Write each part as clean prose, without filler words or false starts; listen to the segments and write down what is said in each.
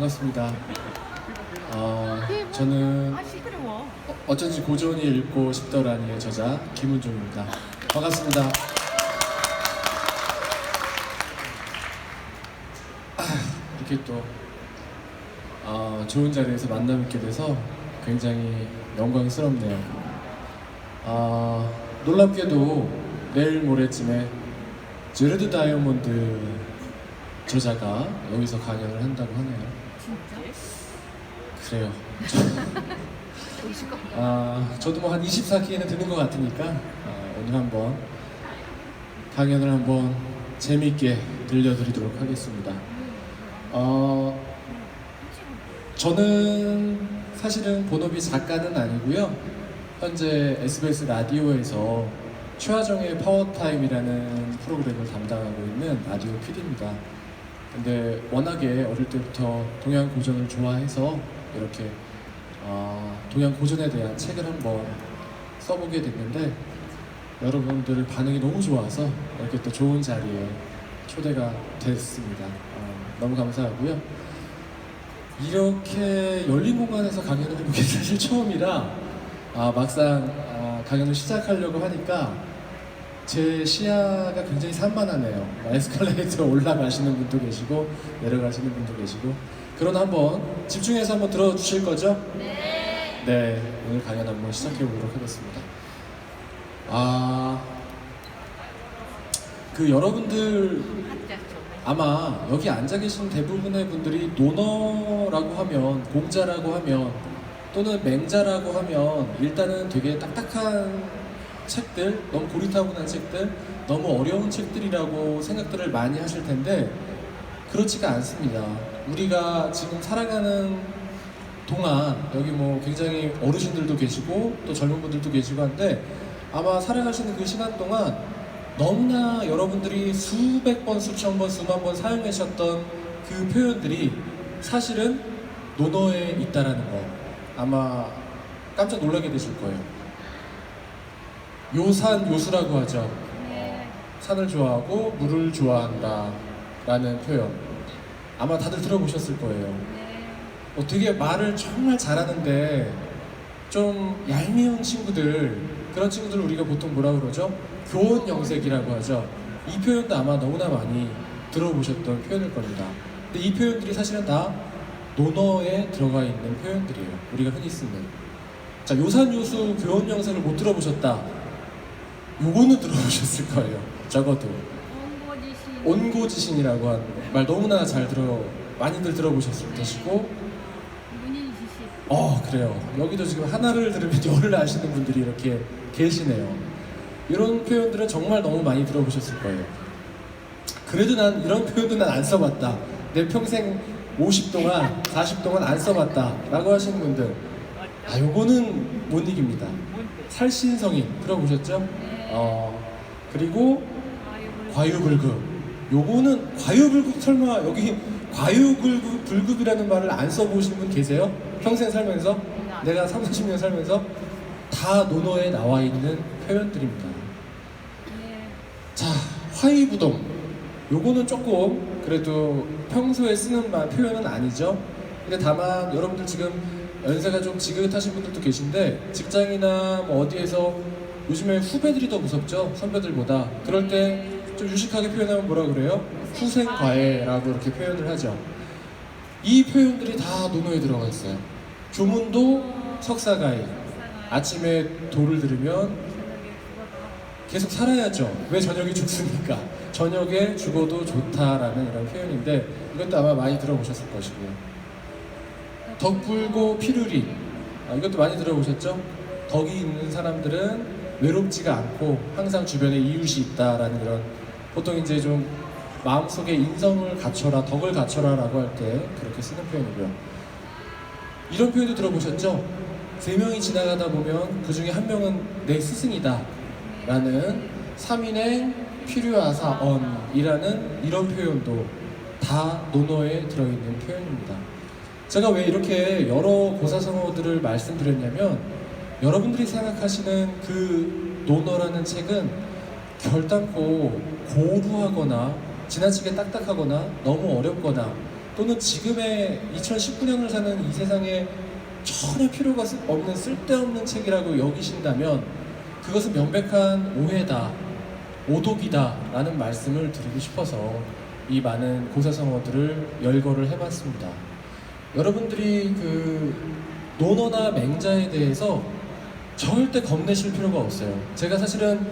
반갑습니다. 저는 어쩐지 고전이 읽고 싶더라니의 저자 김은종입니다. 반갑습니다. 이렇게 또 좋은 자리에서 만나 뵙게 돼서 굉장히 영광스럽네요. 놀랍게도 내일 모레쯤에 제르드 다이아몬드 저자가 여기서 강연을 한다고 하네요. 진짜? 그래요. 저도 뭐 한 24기에는 드는 것 같으니까 오늘 한번 강연을 한번 재미있게 들려드리도록 하겠습니다. 저는 사실은 본업이 작가는 아니고요. 현재 SBS 라디오에서 최하정의 파워타임이라는 프로그램을 담당하고 있는 라디오 PD입니다. 근데 워낙에 어릴 때부터 동양 고전을 좋아해서 이렇게 동양 고전에 대한 책을 한번 써보게 됐는데 여러분들 반응이 너무 좋아서 이렇게 또 좋은 자리에 초대가 됐습니다. 너무 감사하고요. 이렇게 열린 공간에서 강연을 해보는 게 사실 처음이라 막상 강연을 시작하려고 하니까 제 시야가 굉장히 산만하네요. 에스컬레이터 올라가시는 분도 계시고 내려가시는 분도 계시고. 그러나 한번 집중해서 한번 들어주실 거죠? 네. 네, 오늘 강연 한번 시작해 보도록 하겠습니다. 여러분들 아마 여기 앉아 계신 대부분의 분들이 논어라고 하면, 공자라고 하면, 또는 맹자라고 하면 일단은 되게 딱딱한 책들, 너무 고리타분한 책들, 너무 어려운 책들이라고 생각들을 많이 하실 텐데 그렇지가 않습니다. 우리가 지금 살아가는 동안 여기 뭐 굉장히 어르신들도 계시고 또 젊은 분들도 계시고 한데 아마 살아가시는 그 시간 동안 너무나 여러분들이 수백 번, 수천 번, 수만 번 사용하셨던 그 표현들이 사실은 논어에 있다라는 거 아마 깜짝 놀라게 되실 거예요. 요산, 요수라고 하죠. 산을 좋아하고 물을 좋아한다 라는 표현 아마 다들 들어보셨을 거예요. 되게 말을 정말 잘하는데 좀 얄미운 친구들, 그런 친구들을 우리가 보통 뭐라 그러죠? 교원영색이라고 하죠. 이 표현도 아마 너무나 많이 들어보셨던 표현일 겁니다. 근데 이 표현들이 사실은 다 논어에 들어가 있는 표현들이에요. 우리가 흔히 쓰는. 자, 요산요수 교원영색을 못 들어보셨다. 요거는 들어보셨을 거예요. 적어도 온고지신이라고 하는 말 너무나 많이들 들어보셨을 것이고. 문인지신. 그래요. 여기도 지금 하나를 들으면 열을 아시는 분들이 이렇게 계시네요. 이런 표현들은 정말 너무 많이 들어보셨을 거예요. 그래도 난 이런 표현도 난 안 써봤다. 내 평생 50 동안 40 동안 안 써봤다 라고 하시는 분들, 요거는 못 이깁니다. 살신성인 들어보셨죠? 그리고 과유불급. 요거는 과유불급, 설마 여기 과유불급이라는 말을 안 써보신 분 계세요? 평생 살면서? 내가 30, 40년 살면서? 다 논어에 나와 있는 표현들입니다. 자, 화의부동. 요거는 조금 그래도 평소에 쓰는 표현은 아니죠. 근데 다만 여러분들 지금 연세가 좀 지긋하신 분들도 계신데 직장이나 뭐 어디에서 요즘에 후배들이 더 무섭죠, 선배들보다. 그럴 때 좀 유식하게 표현하면 뭐라 그래요? 후생과외라고 이렇게 표현을 하죠. 이 표현들이 다 논어에 들어가 있어요. 조문도 석사가인. 아침에 도를 들으면 계속 살아야죠. 왜 저녁에 죽습니까? 저녁에 죽어도 좋다라는 이런 표현인데 이것도 아마 많이 들어보셨을 것이고요. 덕불고 피루리. 이것도 많이 들어보셨죠? 덕이 있는 사람들은 외롭지가 않고 항상 주변에 이웃이 있다라는 이런, 보통 이제 좀 마음속에 인성을 갖춰라, 덕을 갖춰라 라고 할 때 그렇게 쓰는 표현이고요. 이런 표현도 들어보셨죠? 3명이 지나가다 보면 그 중에 1명은 내 스승이다 라는 삼인의 필요하사언이라는 이런 표현도 다 논어에 들어있는 표현입니다. 제가 왜 이렇게 여러 고사성어들을 말씀드렸냐면 여러분들이 생각하시는 그 논어라는 책은 결단코 고루하거나 지나치게 딱딱하거나 너무 어렵거나 또는 지금의 2019년을 사는 이 세상에 전혀 필요가 없는 쓸데없는 책이라고 여기신다면 그것은 명백한 오해다, 오독이다 라는 말씀을 드리고 싶어서 이 많은 고사성어들을 열거를 해봤습니다. 여러분들이 그 논어나 맹자에 대해서 절대 겁내실 필요가 없어요. 제가 사실은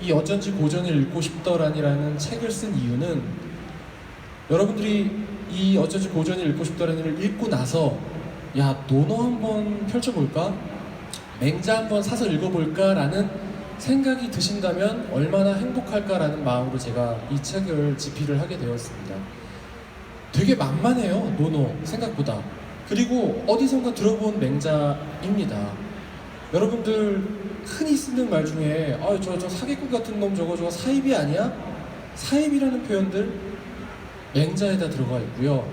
이 어쩐지 고전을 읽고 싶더라니라는 책을 쓴 이유는 여러분들이 이 어쩐지 고전을 읽고 싶더라니를 읽고 나서 야, 논어 한번 펼쳐볼까? 맹자 한번 사서 읽어볼까? 라는 생각이 드신다면 얼마나 행복할까라는 마음으로 제가 이 책을 집필을 하게 되었습니다. 되게 만만해요, 논어 생각보다. 그리고 어디선가 들어본 맹자입니다. 여러분들 흔히 쓰는 말 중에 저 사기꾼 같은 놈 저거 사입이 아니야? 사입이라는 표현들 맹자에다 들어가 있고요.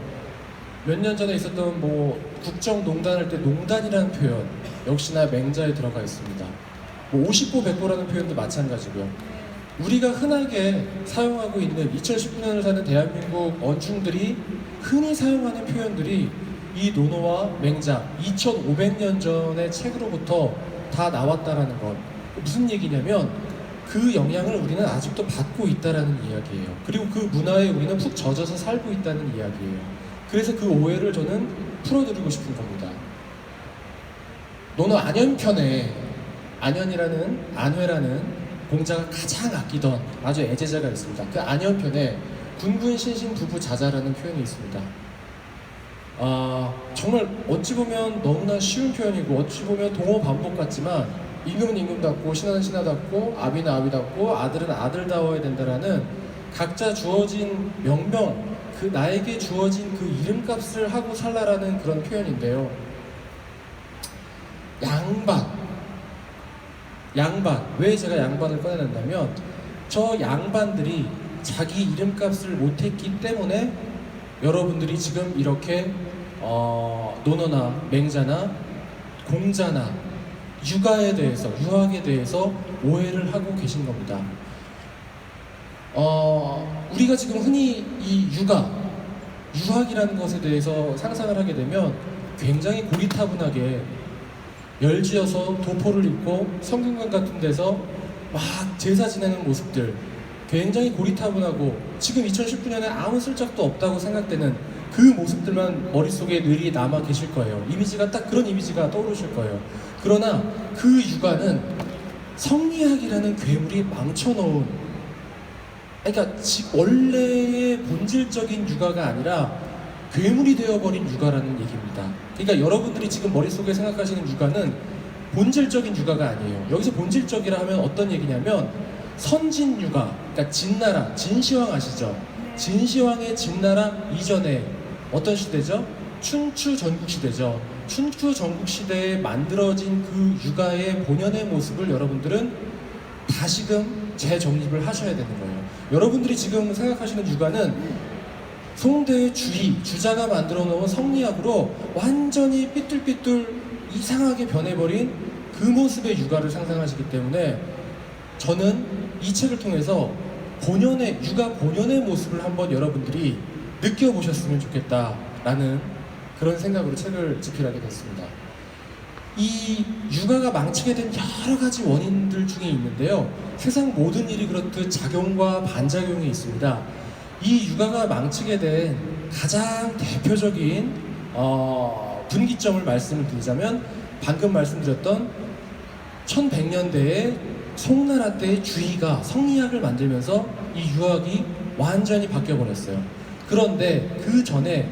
몇 년 전에 있었던 뭐 국정농단 할 때 농단이라는 표현 역시나 맹자에 들어가 있습니다. 뭐 50보 100보라는 표현도 마찬가지고요. 우리가 흔하게 사용하고 있는 2019년을 사는 대한민국 언중들이 흔히 사용하는 표현들이 이 논어와 맹자 2500년 전의 책으로부터 다 나왔다라는 것. 무슨 얘기냐면 그 영향을 우리는 아직도 받고 있다라는 이야기예요. 그리고 그 문화에 우리는 푹 젖어서 살고 있다는 이야기예요. 그래서 그 오해를 저는 풀어드리고 싶은 겁니다. 논어 안현편에 안회라는 공자가 가장 아끼던 아주 애제자가 있습니다. 그 안현편에 군군신신 부부 자자라는 표현이 있습니다. 정말 어찌 보면 너무나 쉬운 표현이고 어찌 보면 동어 반복 같지만 임금은 임금답고 신하는 신하답고 아비는 아비답고 아들은 아들다워야 된다라는 각자 주어진 명명, 그 나에게 주어진 그 이름값을 하고 살라라는 그런 표현인데요. 양반. 왜 제가 양반을 꺼내낸다면 저 양반들이 자기 이름값을 못했기 때문에 여러분들이 지금 이렇게 논어나 맹자나 공자나 육아에 대해서, 유학에 대해서 오해를 하고 계신 겁니다. 우리가 지금 흔히 이 유학이라는 것에 대해서 상상을 하게 되면 굉장히 고리타분하게 열지어서 도포를 입고 성균관 같은 데서 막 제사 지내는 모습들, 굉장히 고리타분하고 지금 2019년에 아무 쓸적도 없다고 생각되는 그 모습들만 머릿속에 뇌리에 남아 계실 거예요. 이미지가 딱 그런 이미지가 떠오르실 거예요. 그러나 그 육아는 성리학이라는 괴물이 망쳐놓은, 그러니까 원래의 본질적인 육아가 아니라 괴물이 되어버린 육아라는 얘기입니다. 그러니까 여러분들이 지금 머릿속에 생각하시는 육아는 본질적인 육아가 아니에요. 여기서 본질적이라 하면 어떤 얘기냐면 선진 육아, 그러니까 진나라, 진시황 아시죠? 진시황의 진나라 이전에 어떤 시대죠? 춘추 전국시대죠. 춘추 전국시대에 만들어진 그 육아의 본연의 모습을 여러분들은 다시금 재정립을 하셔야 되는 거예요. 여러분들이 지금 생각하시는 육아는 송대의 주자가 만들어 놓은 성리학으로 완전히 삐뚤삐뚤 이상하게 변해버린 그 모습의 육아를 상상하시기 때문에 저는 이 책을 통해서 육아 본연의 모습을 한번 여러분들이 느껴보셨으면 좋겠다라는 그런 생각으로 책을 집필하게 됐습니다. 이 육아가 망치게 된 여러 가지 원인들 중에 있는데요. 세상 모든 일이 그렇듯 작용과 반작용이 있습니다. 이 육아가 망치게 된 가장 대표적인 분기점을 말씀을 드리자면 방금 말씀드렸던 1100년대에 송나라 때의 주의가 성리학을 만들면서 이 유학이 완전히 바뀌어버렸어요. 그런데 그 전에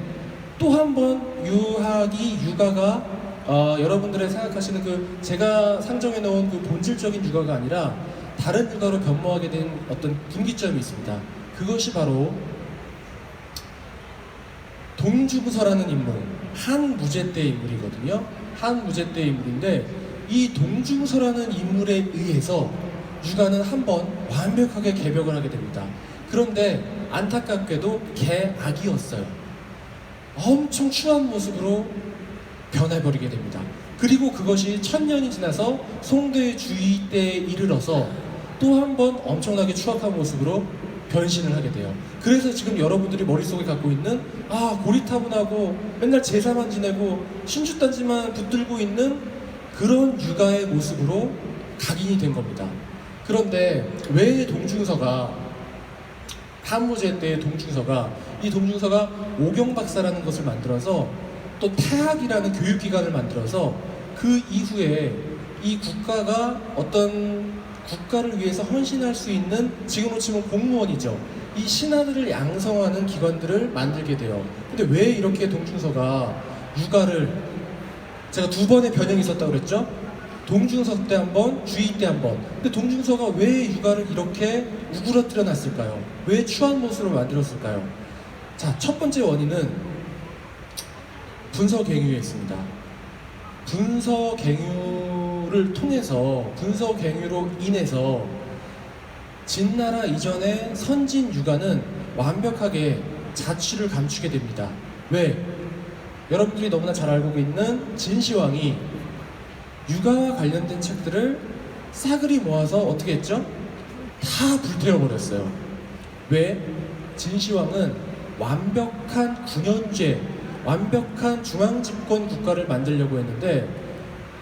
또 한 번 육아가 여러분들의 생각하시는 그 제가 상정해 놓은 그 본질적인 육아가 아니라 다른 육아로 변모하게 된 어떤 분기점이 있습니다. 그것이 바로 동중서라는 인물, 한무제 때 인물이거든요. 한무제 때 인물인데 이 동중서라는 인물에 의해서 육아는 한번 완벽하게 개벽을 하게 됩니다. 그런데 안타깝게도 개악이었어요. 엄청 추한 모습으로 변해버리게 됩니다. 그리고 그것이 1000년이 지나서 송대 주의 때에 이르러서 또 한 번 엄청나게 추악한 모습으로 변신을 하게 돼요. 그래서 지금 여러분들이 머릿속에 갖고 있는 고리타분하고 맨날 제사만 지내고 신주단지만 붙들고 있는 그런 육아의 모습으로 각인이 된 겁니다. 그런데 왜 동중서가 한무제 때의 동중서가 이 동중서가 오경박사라는 것을 만들어서 또 태학이라는 교육기관을 만들어서 그 이후에 이 국가가 어떤 국가를 위해서 헌신할 수 있는 지금으로 치면 공무원이죠. 이 신하들을 양성하는 기관들을 만들게 돼요. 근데 왜 이렇게 동중서가 육아를 제가 두 번의 변형이 있었다고 그랬죠? 동중서 때 한 번, 주의 때 한 번. 근데 동중서가 왜 육아를 이렇게 우그러뜨려 놨을까요? 왜 추한 모습으로 만들었을까요? 자, 첫 번째 원인은 분서갱유에 있습니다. 분서갱유를 통해서 분서갱유로 인해서 진나라 이전의 선진 육아는 완벽하게 자취를 감추게 됩니다. 왜? 여러분들이 너무나 잘 알고 있는 진시황이 육아와 관련된 책들을 싸그리 모아서 어떻게 했죠? 다 불태워버렸어요. 왜? 진시황은 완벽한 군현제, 완벽한 중앙집권 국가를 만들려고 했는데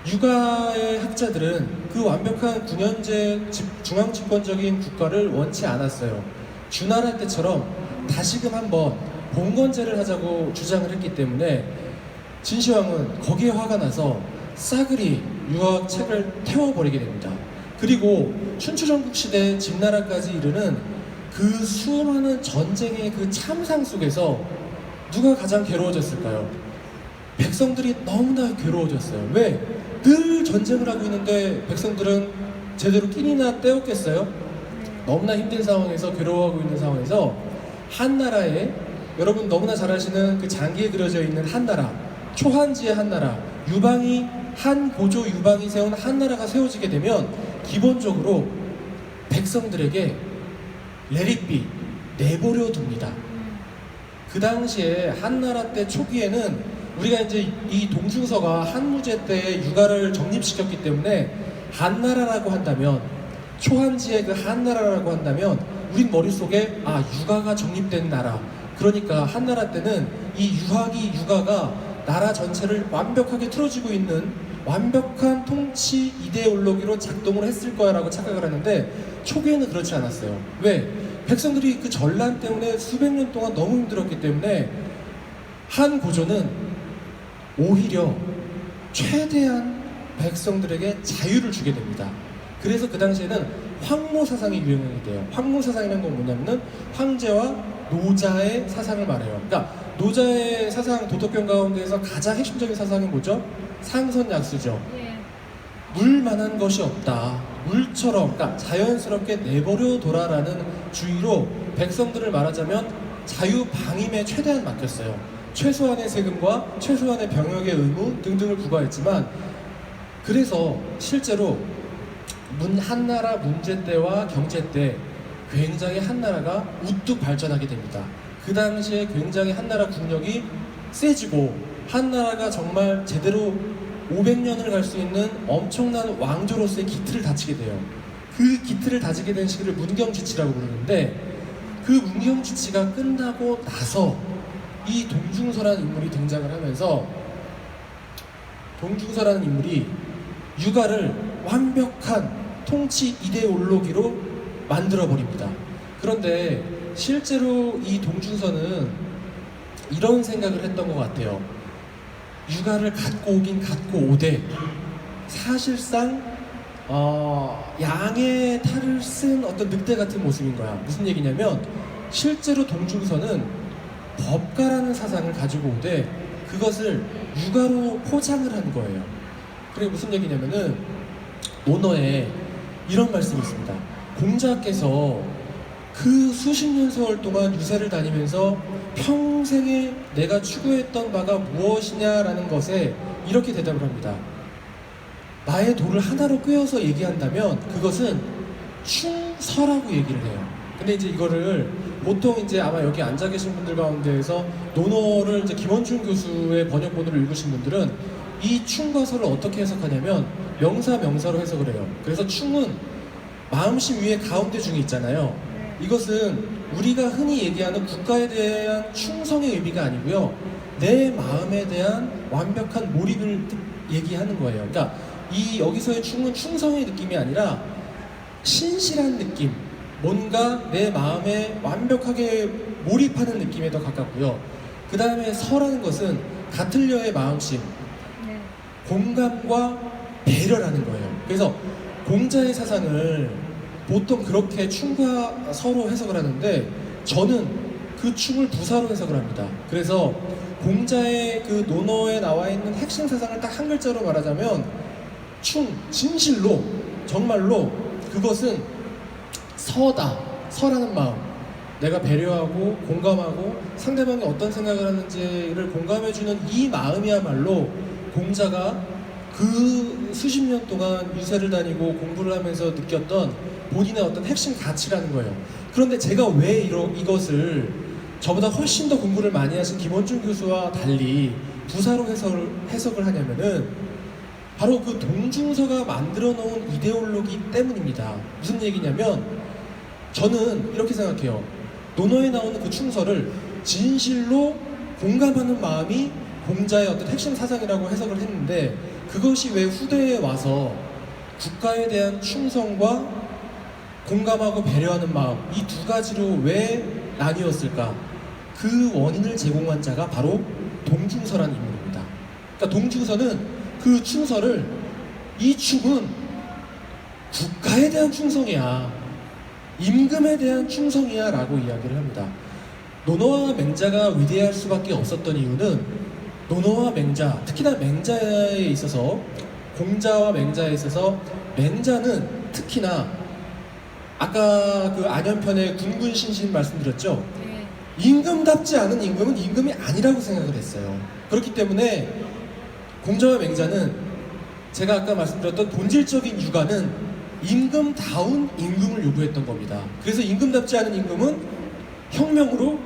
육아의 학자들은 그 완벽한 군현제 중앙집권적인 국가를 원치 않았어요. 주나라 때처럼 다시금 한번 봉건제를 하자고 주장을 했기 때문에 진시황은 거기에 화가 나서 싸그리 유학 책을 태워버리게 됩니다. 그리고 춘추전국 시대 진나라까지 이르는 그 수많은 전쟁의 그 참상 속에서 누가 가장 괴로워졌을까요? 백성들이 너무나 괴로워졌어요. 왜? 늘 전쟁을 하고 있는데 백성들은 제대로 끼니나 때웠겠어요? 너무나 힘든 상황에서 괴로워하고 있는 상황에서 한나라에 여러분 너무나 잘 아시는 그 장기에 그려져 있는 한나라, 초한지의 한나라, 한 고조 유방이 세운 한나라가 세워지게 되면 기본적으로 백성들에게 레릭비 내버려 둡니다. 그 당시에 한나라 때 초기에는 우리가 이제 이 동중서가 한무제 때 육아를 정립시켰기 때문에 한나라라고 한다면 초한지의 그 한나라라고 한다면 우린 머릿속에 육아가 정립된 나라, 그러니까 한나라 때는 이 육아가 나라 전체를 완벽하게 틀어지고 있는 완벽한 통치 이데올로기로 작동을 했을 거야 라고 착각을 하는데 초기에는 그렇지 않았어요. 왜? 백성들이 그 전란 때문에 수백 년 동안 너무 힘들었기 때문에 한 고조는 오히려 최대한 백성들에게 자유를 주게 됩니다. 그래서 그 당시에는 황모 사상이 유행이 돼요. 황모 사상이라는 건 뭐냐면은 황제와 노자의 사상을 말해요. 그러니까 노자의 사상, 도덕경 가운데에서 가장 핵심적인 사상이 뭐죠? 상선약수죠. 물만한 것이 없다. 물처럼, 그러니까 자연스럽게 내버려 둬라라는 주의로 백성들을 말하자면 자유방임에 최대한 맡겼어요. 최소한의 세금과 최소한의 병역의 의무 등등을 부과했지만 그래서 실제로 한나라 문제 때와 경제 때 굉장히 한나라가 우뚝 발전하게 됩니다. 그 당시에 굉장히 한나라 국력이 세지고 한나라가 정말 제대로 500년을 갈 수 있는 엄청난 왕조로서의 기틀을 다지게 돼요. 그 기틀을 다지게 된 시기를 문경지치라고 부르는데 그 문경지치가 끝나고 나서 이 동중서라는 인물이 등장을 하면서 동중서라는 인물이 육아를 완벽한 통치 이데올로기로 만들어버립니다. 그런데 실제로 이 동중서는 이런 생각을 했던 것 같아요. 육아를 갖고 오긴 갖고 오되 사실상 양의 탈을 쓴 어떤 늑대 같은 모습인 거야. 무슨 얘기냐면 실제로 동중서는 법가라는 사상을 가지고 오되 그것을 육아로 포장을 한 거예요. 그게 무슨 얘기냐면은 논어에 이런 말씀이 있습니다. 공자께서 그 수십 년 세월 동안 유세를 다니면서 평생에 내가 추구했던 바가 무엇이냐라는 것에 이렇게 대답을 합니다. 나의 도를 하나로 꿰어서 얘기한다면 그것은 충서라고 얘기를 해요. 근데 이제 이거를 보통 이제 아마 여기 앉아 계신 분들 가운데에서 논어를 이제 김원준 교수의 번역본으로 읽으신 분들은 이 충과서를 어떻게 해석하냐면 명사로 해석을 해요. 그래서 충은 마음심 위에 가운데 중이 있잖아요. 이것은 우리가 흔히 얘기하는 국가에 대한 충성의 의미가 아니고요. 내 마음에 대한 완벽한 몰입을 얘기하는 거예요. 그러니까 이 여기서의 충은 충성의 느낌이 아니라 신실한 느낌, 뭔가 내 마음에 완벽하게 몰입하는 느낌에 더 가깝고요. 그 다음에 서라는 것은 같으려의 마음심, 네. 공감과 배려라는 거예요. 그래서 공자의 사상을 보통 그렇게 충과 서로 해석을 하는데 저는 그 충을 부사로 해석을 합니다. 그래서 공자의 그 논어에 나와 있는 핵심 사상을 딱 한 글자로 말하자면 충, 진실로, 정말로 그것은 서다, 서라는 마음, 내가 배려하고 공감하고 상대방이 어떤 생각을 하는지를 공감해주는 이 마음이야말로 공자가 그 수십 년 동안 유세를 다니고 공부를 하면서 느꼈던 본인의 어떤 핵심 가치라는 거예요. 그런데 제가 왜 이것을 저보다 훨씬 더 공부를 많이 하신 김원준 교수와 달리 부사로 해석을 하냐면은 바로 그 동중서가 만들어 놓은 이데올로기 때문입니다. 무슨 얘기냐면 저는 이렇게 생각해요. 논어에 나오는 그 충서를 진실로 공감하는 마음이 공자의 어떤 핵심 사상이라고 해석을 했는데 그것이 왜 후대에 와서 국가에 대한 충성과 공감하고 배려하는 마음 이 두 가지로 왜 나뉘었을까? 그 원인을 제공한 자가 바로 동중서라는 인물입니다. 그러니까 동중서는 그 충서를 이 충은 국가에 대한 충성이야, 임금에 대한 충성이야 라고 이야기를 합니다. 논어와 맹자가 위대할 수밖에 없었던 이유는 논어와 맹자, 특히나 맹자에 있어서 공자와 맹자에 있어서 맹자는 특히나 아까 그 안연편의 군군신신 말씀드렸죠. 네. 임금답지 않은 임금은 임금이 아니라고 생각을 했어요. 그렇기 때문에 공자와 맹자는 제가 아까 말씀드렸던 본질적인 육아는 임금다운 임금을 요구했던 겁니다. 그래서 임금답지 않은 임금은 혁명으로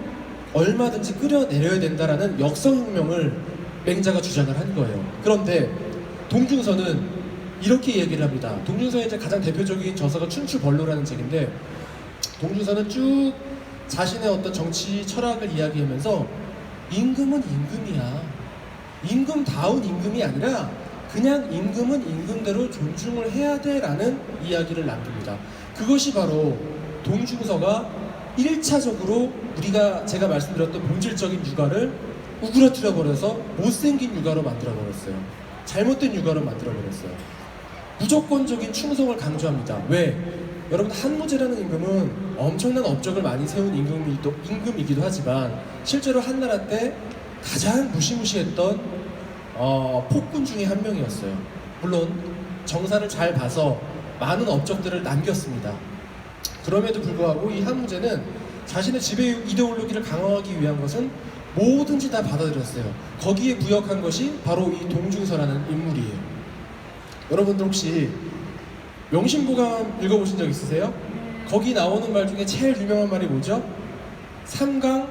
얼마든지 끌어내려야 된다라는 역성혁명을 맹자가 주장을 한 거예요. 그런데 동중서는 이렇게 얘기를 합니다. 동중서의 이제 가장 대표적인 저서가 춘추벌로라는 책인데 동중서는 쭉 자신의 어떤 정치 철학을 이야기하면서 임금은 임금이야. 임금다운 임금이 아니라 그냥 임금은 임금대로 존중을 해야 돼라는 이야기를 남깁니다. 그것이 바로 동중서가 1차적으로 제가 말씀드렸던 본질적인 육아를 우그러뜨려 버려서 못생긴 육아로 만들어 버렸어요. 잘못된 육아로 만들어 버렸어요. 무조건적인 충성을 강조합니다. 왜? 여러분 한무제라는 임금은 엄청난 업적을 많이 세운 임금이기도 하지만 실제로 한나라 때 가장 무시무시했던 폭군 중에 한 명이었어요. 물론 정사를 잘 봐서 많은 업적들을 남겼습니다. 그럼에도 불구하고 이 한무제는 자신의 지배 이데올로기를 강화하기 위한 것은 뭐든지 다 받아들였어요. 거기에 부역한 것이 바로 이 동중서라는 인물이에요. 여러분들 혹시 명심보감 읽어보신 적 있으세요? 거기 나오는 말 중에 제일 유명한 말이 뭐죠? 삼강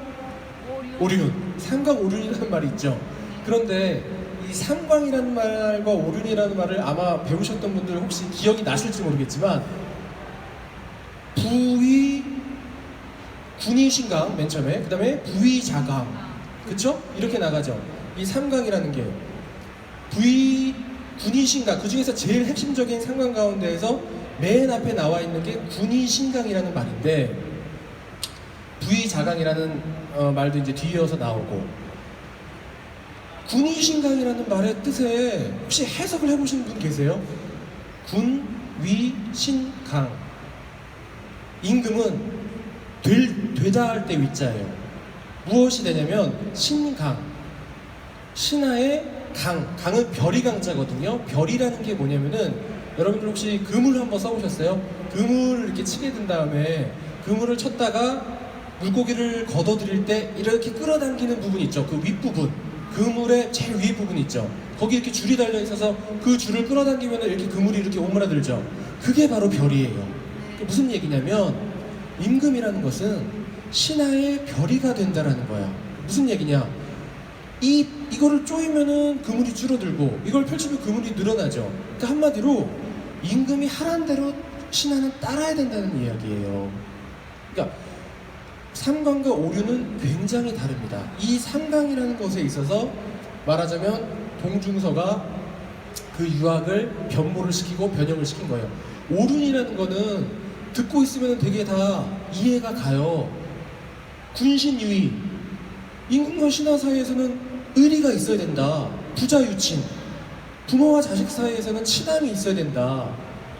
오륜. 삼강 오륜이라는 말이 있죠. 그런데 이 삼강이라는 말과 오륜이라는 말을 아마 배우셨던 분들 혹시 기억이 나실지 모르겠지만 부위 군위신강 맨 처음에, 그 다음에 부위자강, 그쵸? 이렇게 나가죠. 이 삼강이라는 게 부위 군위신강, 그 중에서 제일 핵심적인 상강 가운데에서 맨 앞에 나와 있는 게 군위신강이라는 말인데 부위자강이라는 말도 이제 뒤이어서 나오고 군위신강이라는 말의 뜻에 혹시 해석을 해보신 분 계세요? 군위신강 임금은 되다 할 때 위자예요. 무엇이 되냐면 신강, 신하의 강은 별이 강자거든요. 별이라는 게 뭐냐면은 여러분들 혹시 그물 한번 써보셨어요? 그물을 이렇게 치게 된 다음에 그물을 쳤다가 물고기를 걷어들일 때 이렇게 끌어당기는 부분 있죠. 그 윗부분, 그물의 제일 위에 부분 있죠. 거기 이렇게 줄이 달려 있어서 그 줄을 끌어당기면 이렇게 그물이 이렇게 오므라들죠. 그게 바로 별이에요. 무슨 얘기냐면 임금이라는 것은 신하의 별이가 된다라는 거야. 무슨 얘기냐? 이거를 쪼이면은 그물이 줄어들고 이걸 펼치면 그물이 늘어나죠. 그러니까 한마디로 임금이 하란 대로 신하는 따라야 된다는 이야기예요. 그러니까 삼강과 오류는 굉장히 다릅니다. 이 삼강이라는 것에 있어서 말하자면 동중서가 그 유학을 변모를 시키고 변형을 시킨 거예요. 오륜이라는 거는 듣고 있으면 되게 다 이해가 가요. 군신유의, 임금과 신하 사이에서는 의리가 있어야 된다. 부자 유친, 부모와 자식 사이에서는 친함이 있어야 된다.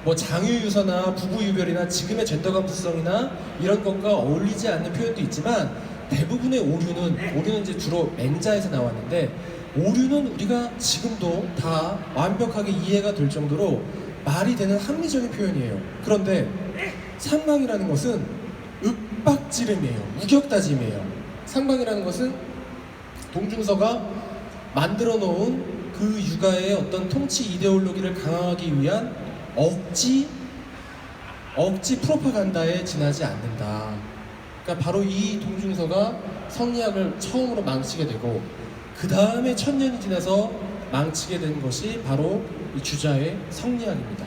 뭐 장유유서나 부부유별이나 지금의 젠더 감수성이나 이런 것과 어울리지 않는 표현도 있지만 대부분의 오류는 이제 주로 맹자에서 나왔는데, 오류는 우리가 지금도 다 완벽하게 이해가 될 정도로 말이 되는 합리적인 표현이에요. 그런데 삼강이라는 것은 윽박지름이에요. 우격다짐이에요. 삼강이라는 것은 동중서가 만들어 놓은 그 육아의 어떤 통치 이데올로기를 강화하기 위한 억지 프로파간다에 지나지 않는다. 그러니까 바로 이 동중서가 성리학을 처음으로 망치게 되고 그 다음에 1000년이 지나서 망치게 된 것이 바로 이 주자의 성리학입니다.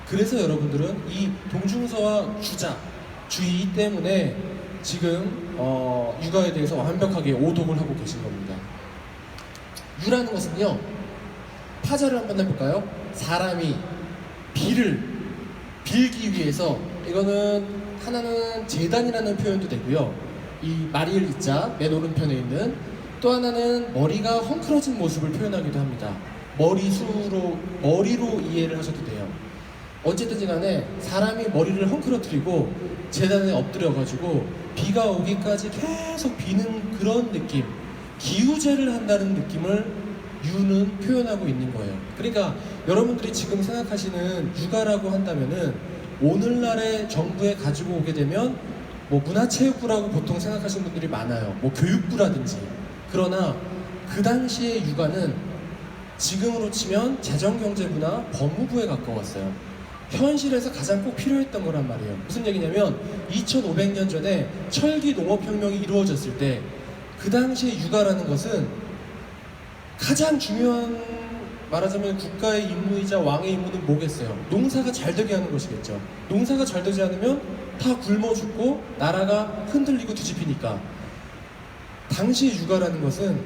그래서 여러분들은 이 동중서와 주의 때문에 지금 육아에 대해서 완벽하게 오독을 하고 계신 겁니다. 유라는 것은요, 파자를 한번 해볼까요? 사람이 빌기 위해서, 이거는 하나는 재단이라는 표현도 되고요, 이 마리을 이자 맨 오른편에 있는, 또 하나는 머리가 헝클어진 모습을 표현하기도 합니다. 머리로 이해를 하셔도 돼요. 어쨌든 간에 사람이 머리를 헝클어뜨리고 재단에 엎드려가지고 비가 오기까지 계속 비는 그런 느낌, 기우제를 한다는 느낌을 유는 표현하고 있는 거예요. 그러니까 여러분들이 지금 생각하시는 육아라고 한다면은 오늘날의 정부에 가지고 오게 되면 뭐 문화체육부라고 보통 생각하시는 분들이 많아요. 뭐 교육부라든지. 그러나 그 당시의 육아는 지금으로 치면 재정경제부나 법무부에 가까웠어요. 현실에서 가장 꼭 필요했던 거란 말이에요. 무슨 얘기냐면 2500년 전에 철기 농업혁명이 이루어졌을 때 그 당시에 육아라는 것은 가장 중요한, 말하자면 국가의 임무이자 왕의 임무는 뭐겠어요? 농사가 잘 되게 하는 것이겠죠. 농사가 잘 되지 않으면 다 굶어 죽고 나라가 흔들리고 뒤집히니까 당시의 육아라는 것은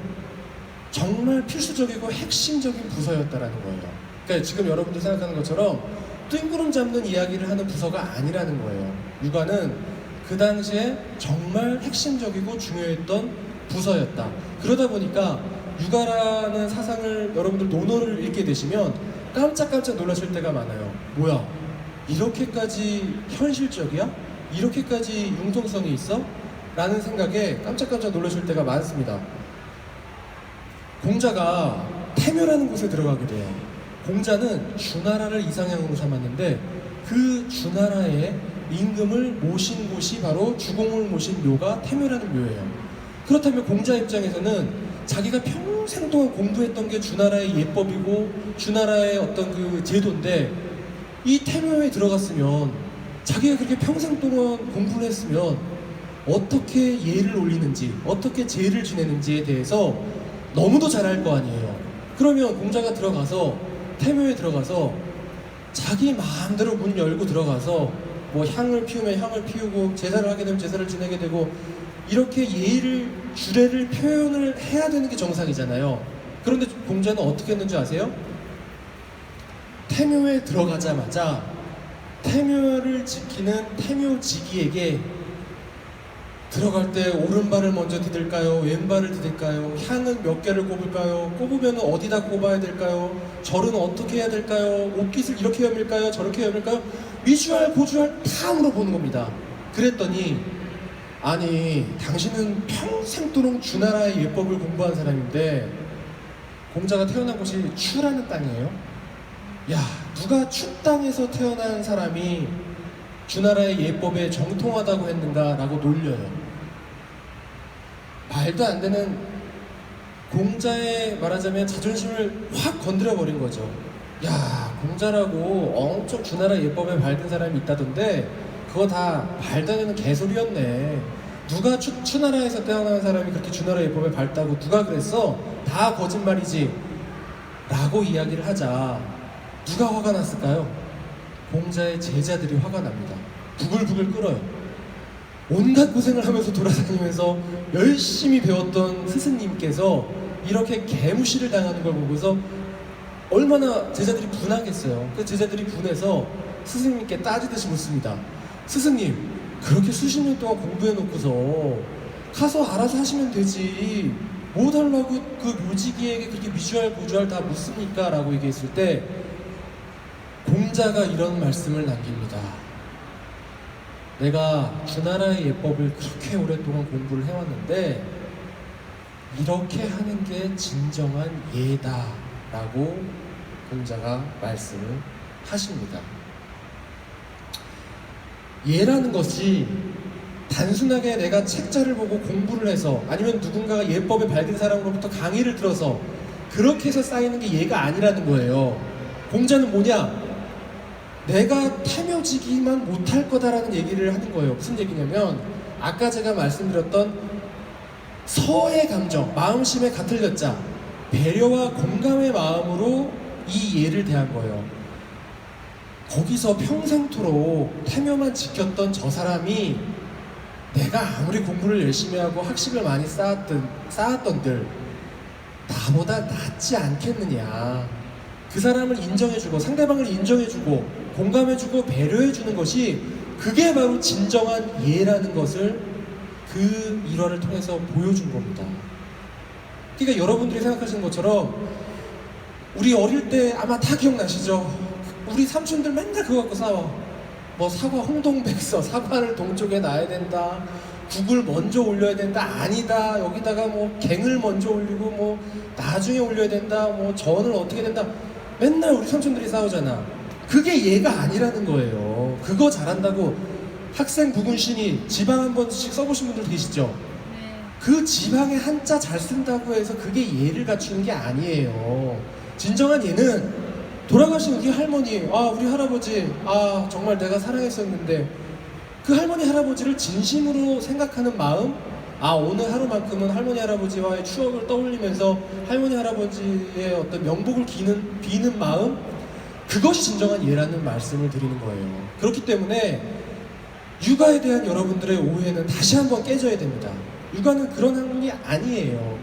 정말 필수적이고 핵심적인 부서였다라는 거예요. 그러니까 지금 여러분들 생각하는 것처럼 뜬구름 잡는 이야기를 하는 부서가 아니라는 거예요. 육아는 그 당시에 정말 핵심적이고 중요했던 부서였다. 그러다 보니까 육아라는 사상을 여러분들 논어를 읽게 되시면 깜짝깜짝 놀라실 때가 많아요. 뭐야, 이렇게까지 현실적이야? 이렇게까지 융통성이 있어? 라는 생각에 깜짝깜짝 놀라실 때가 많습니다. 공자가 태묘라는 곳에 들어가게 돼요. 공자는 주나라를 이상향으로 삼았는데 그 주나라의 임금을 모신 곳이 바로 주공을 모신 묘가 태묘라는 묘예요. 그렇다면 공자 입장에서는 자기가 평생 동안 공부했던 게 주나라의 예법이고 주나라의 어떤 그 제도인데 이 태묘에 들어갔으면 자기가 그렇게 평생 동안 공부를 했으면 어떻게 예를 올리는지, 어떻게 제를 지내는지에 대해서 너무도 잘 알 거 아니에요. 그러면 공자가 들어가서 태묘에 들어가서 자기 마음대로 문 열고 들어가서 뭐 향을 피우면 향을 피우고 제사를 하게 되면 제사를 지내게 되고 이렇게 주례를 표현을 해야 되는 게 정상이잖아요. 그런데 공자는 어떻게 했는지 아세요? 태묘에 들어가자마자 태묘를 지키는 태묘지기에게 들어갈 때 오른발을 먼저 디딜까요? 왼발을 디딜까요? 향은 몇 개를 꼽을까요? 꼽으면 어디다 꼽아야 될까요? 절은 어떻게 해야 될까요? 옷깃을 이렇게 여밀까요? 저렇게 여밀까요? 위주알, 고주알 다 물어보는 겁니다. 그랬더니 아니, 당신은 평생도록 주나라의 예법을 공부한 사람인데 공자가 태어난 곳이 추라는 땅이에요? 야, 누가 추 땅에서 태어난 사람이 주나라의 예법에 정통하다고 했는가? 라고 놀려요. 말도 안 되는, 공자의 말하자면 자존심을 확 건드려버린 거죠. 야, 공자라고 엄청 주나라 예법에 밝은 사람이 있다던데 그거 다 말도 안 되는 개소리였네. 누가 추나라에서 태어난 사람이 그렇게 주나라 예법에 밝다고 누가 그랬어? 다 거짓말이지 라고 이야기를 하자 누가 화가 났을까요? 공자의 제자들이 화가 납니다. 부글부글 끓어요. 온갖 고생을 하면서 돌아다니면서 열심히 배웠던 스승님께서 이렇게 개무시를 당하는 걸 보고서 얼마나 제자들이 분하겠어요. 그 제자들이 분해서 스승님께 따지듯이 묻습니다. 스승님, 그렇게 수십 년 동안 공부해 놓고서 가서 알아서 하시면 되지 뭐 달라고 그 묘지기에게 그렇게 미주알 고주알 다 묻습니까? 라고 얘기했을 때 공자가 이런 말씀을 남깁니다. 내가 주나라의 예법을 그렇게 오랫동안 공부를 해왔는데 이렇게 하는 게 진정한 예다 라고 공자가 말씀을 하십니다. 예라는 것이 단순하게 내가 책자를 보고 공부를 해서 아니면 누군가가 예법에 밝은 사람으로부터 강의를 들어서 그렇게 해서 쌓이는 게 예가 아니라는 거예요. 공자는 뭐냐? 내가 태묘지기만 못할 거다라는 얘기를 하는 거예요. 무슨 얘기냐면 아까 제가 말씀드렸던 서의 감정, 마음심의 같을 여자, 배려와 공감의 마음으로 이 예를 대한 거예요. 거기서 평생토록 태묘만 지켰던 저 사람이 내가 아무리 공부를 열심히 하고 학식을 많이 쌓았던들 나보다 낫지 않겠느냐. 그 사람을 인정해주고 상대방을 인정해주고 공감해주고 배려해주는 것이 그게 바로 진정한 예라는 것을 그 일화를 통해서 보여준 겁니다. 그러니까 여러분들이 생각하시는 것처럼 우리 어릴 때 아마 다 기억나시죠? 우리 삼촌들 맨날 그거 갖고 싸워. 뭐 사과 홍동백서, 사과를 동쪽에 놔야 된다, 국을 먼저 올려야 된다, 아니다, 여기다가 뭐 갱을 먼저 올리고 뭐 나중에 올려야 된다, 뭐 전을 어떻게 된다, 맨날 우리 삼촌들이 싸우잖아. 그게 예가 아니라는 거예요. 그거 잘한다고 학생 부군신이 지방 한 번씩 써보신 분들 계시죠? 그 지방에 한자 잘 쓴다고 해서 그게 예를 갖추는 게 아니에요. 진정한 예는 돌아가신 우리 할머니, 우리 할아버지, 정말 내가 사랑했었는데 그 할머니 할아버지를 진심으로 생각하는 마음, 오늘 하루만큼은 할머니 할아버지와의 추억을 떠올리면서 할머니 할아버지의 어떤 명복을 비는 마음, 그것이 진정한 예라는 말씀을 드리는 거예요. 그렇기 때문에 육아에 대한 여러분들의 오해는 다시 한번 깨져야 됩니다. 육아는 그런 학문이 아니에요.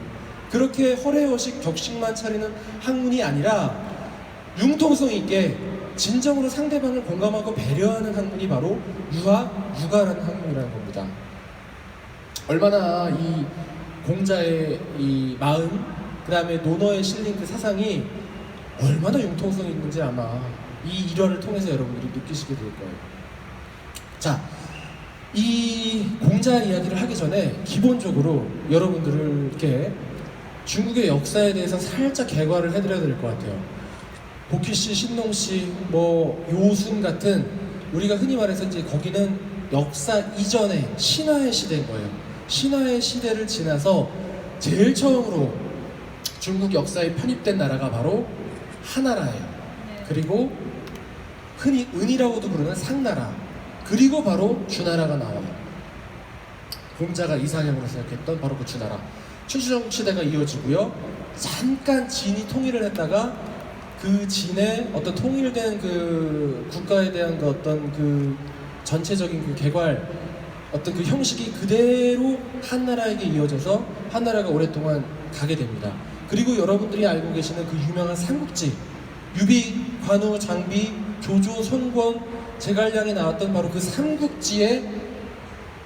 그렇게 허례허식 격식만 차리는 학문이 아니라 융통성 있게 진정으로 상대방을 공감하고 배려하는 학문이 바로 육아라는 학문이라는 겁니다. 얼마나 이 공자의 이 마음, 그 다음에 논어에 실린 그 사상이 얼마나 융통성이 있는지 아마 이 일화를 통해서 여러분들이 느끼시게 될 거예요. 자, 이 공자 이야기를 하기 전에 기본적으로 여러분들을 이렇게 중국의 역사에 대해서 살짝 개괄을 해드려야 될 것 같아요. 복희씨, 신농씨, 뭐 요순 같은 우리가 흔히 말해서 이제 거기는 역사 이전의 신화의 시대인 거예요. 신화의 시대를 지나서 제일 처음으로 중국 역사에 편입된 나라가 바로 하나라예요. 그리고 흔히 은이라고도 부르는 상나라, 그리고 바로 주나라가 나와요. 공자가 이상형으로 생각했던 바로 그 주나라. 춘추전국 시대가 이어지고요. 잠깐 진이 통일을 했다가 그 진의 어떤 통일된 그 국가에 대한 그 어떤 그 전체적인 그 개괄, 어떤 그 형식이 그대로 한나라에게 이어져서 한나라가 오랫동안 가게 됩니다. 그리고 여러분들이 알고 계시는 그 유명한 삼국지, 유비, 관우, 장비, 조조, 손권, 제갈량이 나왔던 바로 그 삼국지의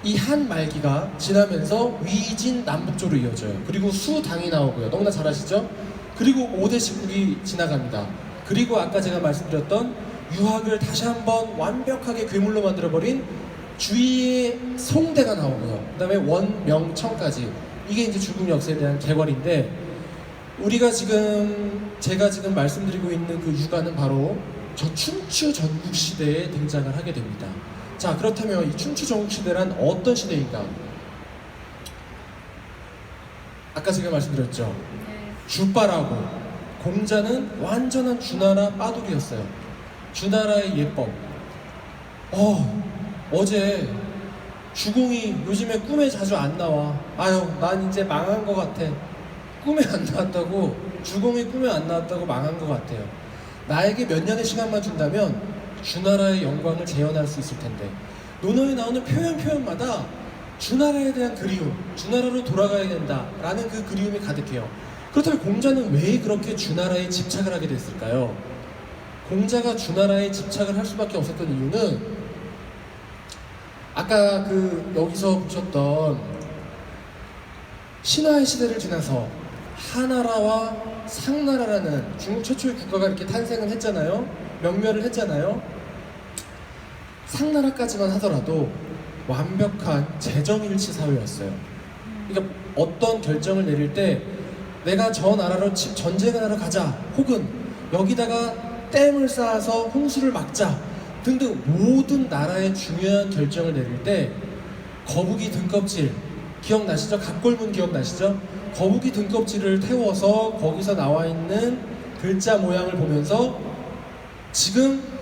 이 한 말기가 지나면서 위진 남북조로 이어져요. 그리고 수당이 나오고요. 너무나 잘 아시죠? 그리고 5대 19기 지나갑니다. 그리고 아까 제가 말씀드렸던 유학을 다시 한번 완벽하게 괴물로 만들어버린 주위의 송대가 나오고요. 그 다음에 원명청까지. 이게 이제 중국 역사에 대한 개괄인데, 제가 지금 말씀드리고 있는 그 유가는 바로 저 춘추 전국 시대에 등장을 하게 됩니다. 자, 그렇다면 이 춘추 전국 시대란 어떤 시대인가? 아까 제가 말씀드렸죠. 주빠라고 공자는 완전한 주나라 빠돌이었어요. 주나라의 예법. 어제 주공이 요즘에 꿈에 자주 안 나와. 난 이제 망한 것 같아. 꿈에 안 나왔다고, 주공이 꿈에 안 나왔다고 망한 것 같아요. 나에게 몇 년의 시간만 준다면 주나라의 영광을 재현할 수 있을 텐데. 논어에 나오는 표현마다 주나라에 대한 그리움, 주나라로 돌아가야 된다라는 그 그리움이 가득해요. 그렇다면 공자는 왜 그렇게 주나라에 집착을 하게 됐을까요? 공자가 주나라에 집착을 할 수밖에 없었던 이유는 아까 여기서 보셨던 신화의 시대를 지나서 하나라와 상나라라는 중국 최초의 국가가 이렇게 탄생을 했잖아요. 명멸을 했잖아요. 상나라까지만 하더라도 완벽한 재정일치 사회였어요. 그러니까 어떤 결정을 내릴 때 내가 저 나라로 전쟁을 하러 가자, 혹은 여기다가 댐을 쌓아서 홍수를 막자 등등 모든 나라의 중요한 결정을 내릴 때 거북이 등껍질 기억나시죠? 갑골문 기억나시죠? 거북이 등껍질을 태워서 거기서 나와 있는 글자 모양을 보면서 지금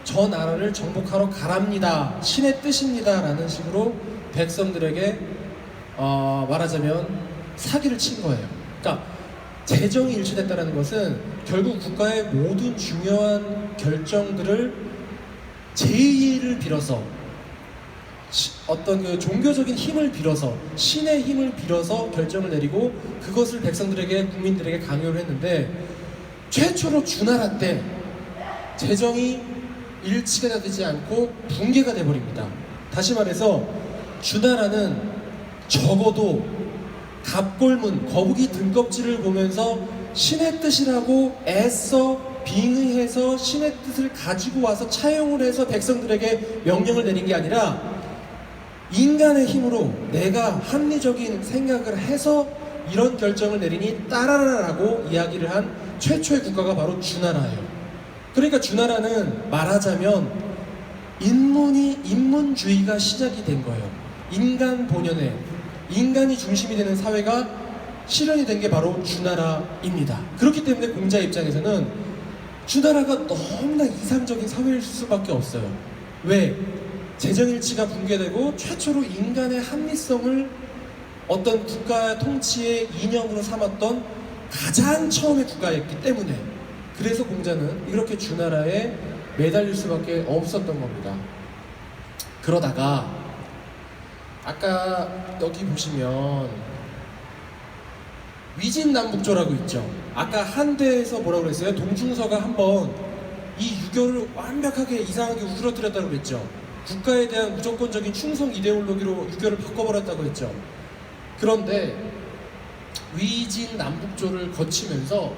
저 나라를 정복하러 가랍니다, 신의 뜻입니다 라는 식으로 백성들에게 말하자면 사기를 친 거예요. 그러니까 재정이 일치됐다는 것은 결국 국가의 모든 중요한 결정들을 제의를 빌어서 어떤 그 종교적인 힘을 빌어서 신의 힘을 빌어서 결정을 내리고 그것을 백성들에게 국민들에게 강요를 했는데 최초로 주나라 때 재정이 일치가 되지 않고 붕괴가 돼버립니다. 다시 말해서 주나라는 적어도 갑골문 거북이 등껍질을 보면서 신의 뜻이라고 애써 빙의해서 신의 뜻을 가지고 와서 차용을 해서 백성들에게 명령을 내린 게 아니라 인간의 힘으로 내가 합리적인 생각을 해서 이런 결정을 내리니 따라라라고 이야기를 한 최초의 국가가 바로 주나라예요. 그러니까 주나라는 말하자면 인문주의가 시작이 된 거예요. 인간 본연의 인간이 중심이 되는 사회가 실현이 된 게 바로 주나라입니다. 그렇기 때문에 공자 입장에서는 주나라가 너무나 이상적인 사회일 수밖에 없어요. 왜? 재정일치가 붕괴되고 최초로 인간의 합리성을 어떤 국가 통치의 이념으로 삼았던 가장 처음의 국가였기 때문에, 그래서 공자는 이렇게 주나라에 매달릴 수밖에 없었던 겁니다. 그러다가 아까 여기 보시면 위진남북조라고 있죠. 아까 한대에서 뭐라고 그랬어요? 동중서가 한번 이 유교를 완벽하게 이상하게 우그러뜨렸다고 그랬죠. 국가에 대한 무조건적인 충성 이데올로기로 유교를 바꿔버렸다고 했죠. 그런데 위진남북조를 거치면서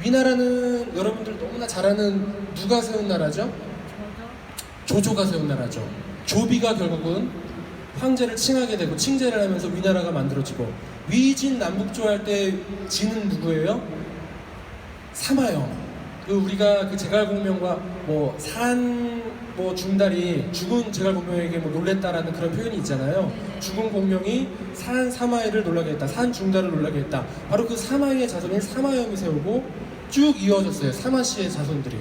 위나라는 여러분들 너무나 잘 아는 누가 세운 나라죠? 조조가 세운 나라죠. 조비가 결국은 황제를 칭하게 되고 칭제를 하면서 위나라가 만들어지고, 위진남북조 할 때 진은 누구예요? 사마영. 우리가 제갈공명과 중달이 죽은 제갈공명에게 놀랬다라는 그런 표현이 있잖아요. 죽은 공명이 산 사마이를 놀라게 했다, 산 중달을 놀라게 했다. 바로 그 사마이의 자손인 사마영이 세우고 쭉 이어졌어요, 사마씨의 자손들이.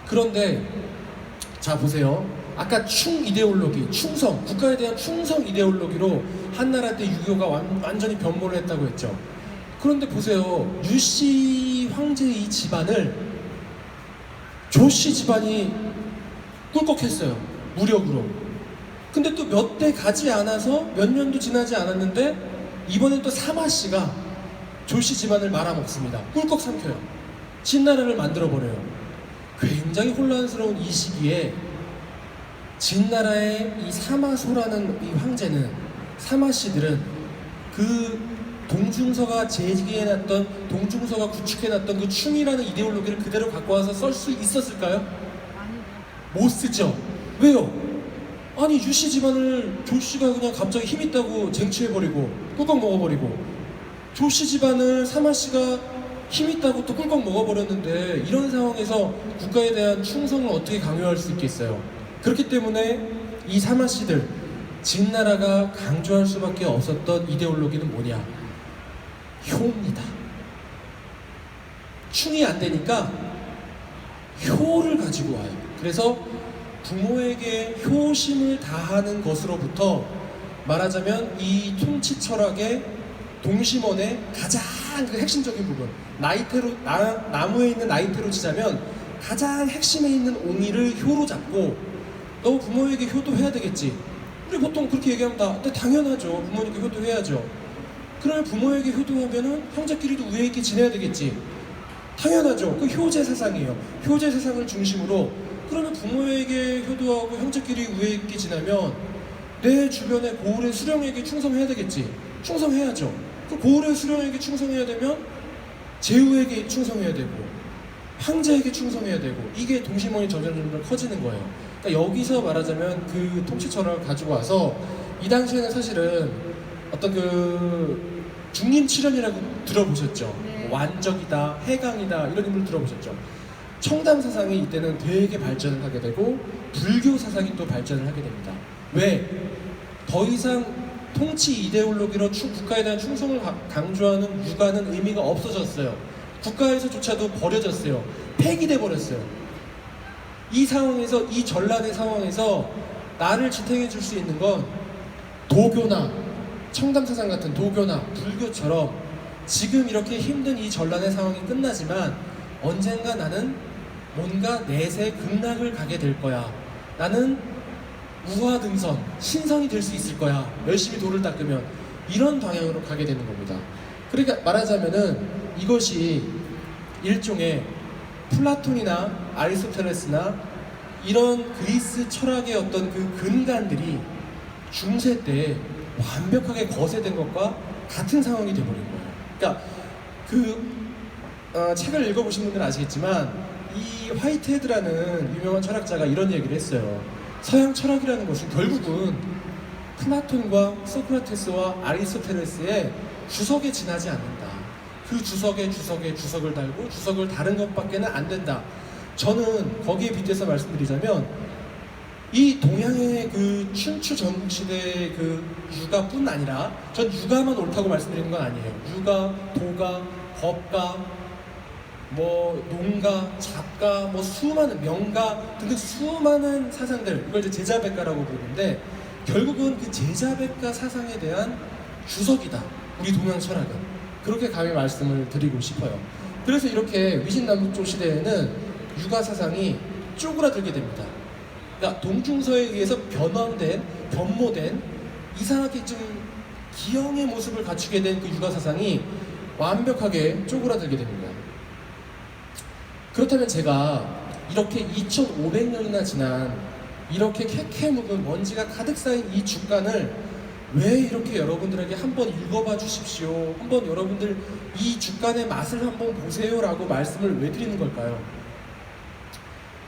그런데 자 보세요. 아까 충 이데올로기, 충성, 국가에 대한 충성 이데올로기로 한나라 때 유교가 완전히 변모를 했다고 했죠. 그런데 보세요. 유씨 황제의 이 집안을 조씨 집안이 꿀꺽했어요, 무력으로. 근데 또 몇 대 가지 않아서 몇 년도 지나지 않았는데 이번엔 또 사마씨가 조씨 집안을 말아먹습니다. 꿀꺽 삼켜요. 진나라를 만들어버려요. 굉장히 혼란스러운 이 시기에 진나라의 이 사마소라는 이 황제는, 사마씨들은 그 동중서가 제기해놨던, 동중서가 구축해놨던 그 충이라는 이데올로기를 그대로 갖고 와서 쓸 수 있었을까요? 못 쓰죠. 왜요? 아니 유씨 집안을 조씨가 그냥 갑자기 힘있다고 쟁취해버리고 꿀꺽 먹어버리고, 조씨 집안을 사마씨가 힘있다고 또 꿀꺽 먹어버렸는데 이런 상황에서 국가에 대한 충성을 어떻게 강요할 수 있겠어요? 그렇기 때문에 이 사마씨들, 진나라가 강조할 수밖에 없었던 이데올로기는 뭐냐? 효입니다. 충이 안 되니까 효를 가지고 와요. 그래서 부모에게 효심을 다하는 것으로부터 말하자면 이 통치 철학의 동심원의 가장 그 핵심적인 부분, 나무에 있는 나이테로 치자면 가장 핵심에 있는 옹이를 효로 잡고, 너 부모에게 효도해야 되겠지, 우리 보통 그렇게 얘기하면 근데 당연하죠. 부모님께 효도해야죠. 그러면 부모에게 효도하면은 형제끼리도 우애 있게 지내야 되겠지. 당연하죠. 그 효제 사상이에요. 효제 사상을 중심으로 그러면 부모에게 효도하고 형제끼리 우애 있게 지내면 내 주변의 고을의 수령에게 충성해야 되겠지. 충성해야죠. 그 고을의 수령에게 충성해야 되면 제후에게 충성해야 되고 황제에게 충성해야 되고 이게 동심원이 점점 커지는 거예요. 그러니까 여기서 말하자면 그 통치 철학을 가지고 와서 이 당시에는 사실은 어떤 그 중림칠연이라고 들어보셨죠? 네. 완적이다, 해강이다 이런 인물 들어보셨죠? 청담 사상이 이때는 되게 발전을 하게 되고 불교 사상이 또 발전을 하게 됩니다. 왜? 더 이상 통치 이데올로기로 국가에 대한 충성을 강조하는 육아는 의미가 없어졌어요. 국가에서조차도 버려졌어요. 폐기돼 버렸어요. 이 상황에서, 이 전란의 상황에서 나를 지탱해 줄 수 있는 건 도교나 청담사상 같은 도교나 불교처럼 지금 이렇게 힘든 이 전란의 상황이 끝나지만 언젠가 나는 뭔가 내세 극락을 가게 될 거야. 나는 우화등선, 신선이 될 수 있을 거야. 열심히 돌을 닦으면. 이런 방향으로 가게 되는 겁니다. 그러니까 말하자면은 이것이 일종의 플라톤이나 아리스토텔레스나 이런 그리스 철학의 어떤 그 근간들이 중세 때 완벽하게 거세된 것과 같은 상황이 되어버린 거예요. 그러니까 책을 읽어보신 분들은 아시겠지만 이 화이트헤드라는 유명한 철학자가 이런 얘기를 했어요. 서양 철학이라는 것은 결국은 플라톤과 소크라테스와 아리스토텔레스의 주석에 지나지 않는다. 그 주석에 주석을 달고 주석을 다른 것밖에는 안 된다. 저는 거기에 빗대서 말씀드리자면 이 동양의 그 춘추 전국시대의 그 유가뿐 아니라 전 유가만 옳다고 말씀드리는 건 아니에요. 유가, 도가, 법가, 뭐 농가, 잡가, 뭐 수많은 명가 등등 수많은 사상들 이걸 이제 제자백가라고 부르는데 결국은 그 제자백가 사상에 대한 주석이다. 우리 동양 철학은 그렇게 감히 말씀을 드리고 싶어요. 그래서 이렇게 위신남북조 시대에는 유가 사상이 쪼그라들게 됩니다. 그러니까 동중서에 의해서 변모된 이상하게 좀 기형의 모습을 갖추게 된 그 유가 사상이 완벽하게 쪼그라들게 됩니다. 그렇다면 제가 이렇게 2500년이나 지난 이렇게 캐캐 묵은 먼지가 가득 쌓인 이 주간을 왜 이렇게 여러분들에게 한번 읽어봐 주십시오. 한번 여러분들 이 주간의 맛을 한번 보세요 라고 말씀을 왜 드리는 걸까요?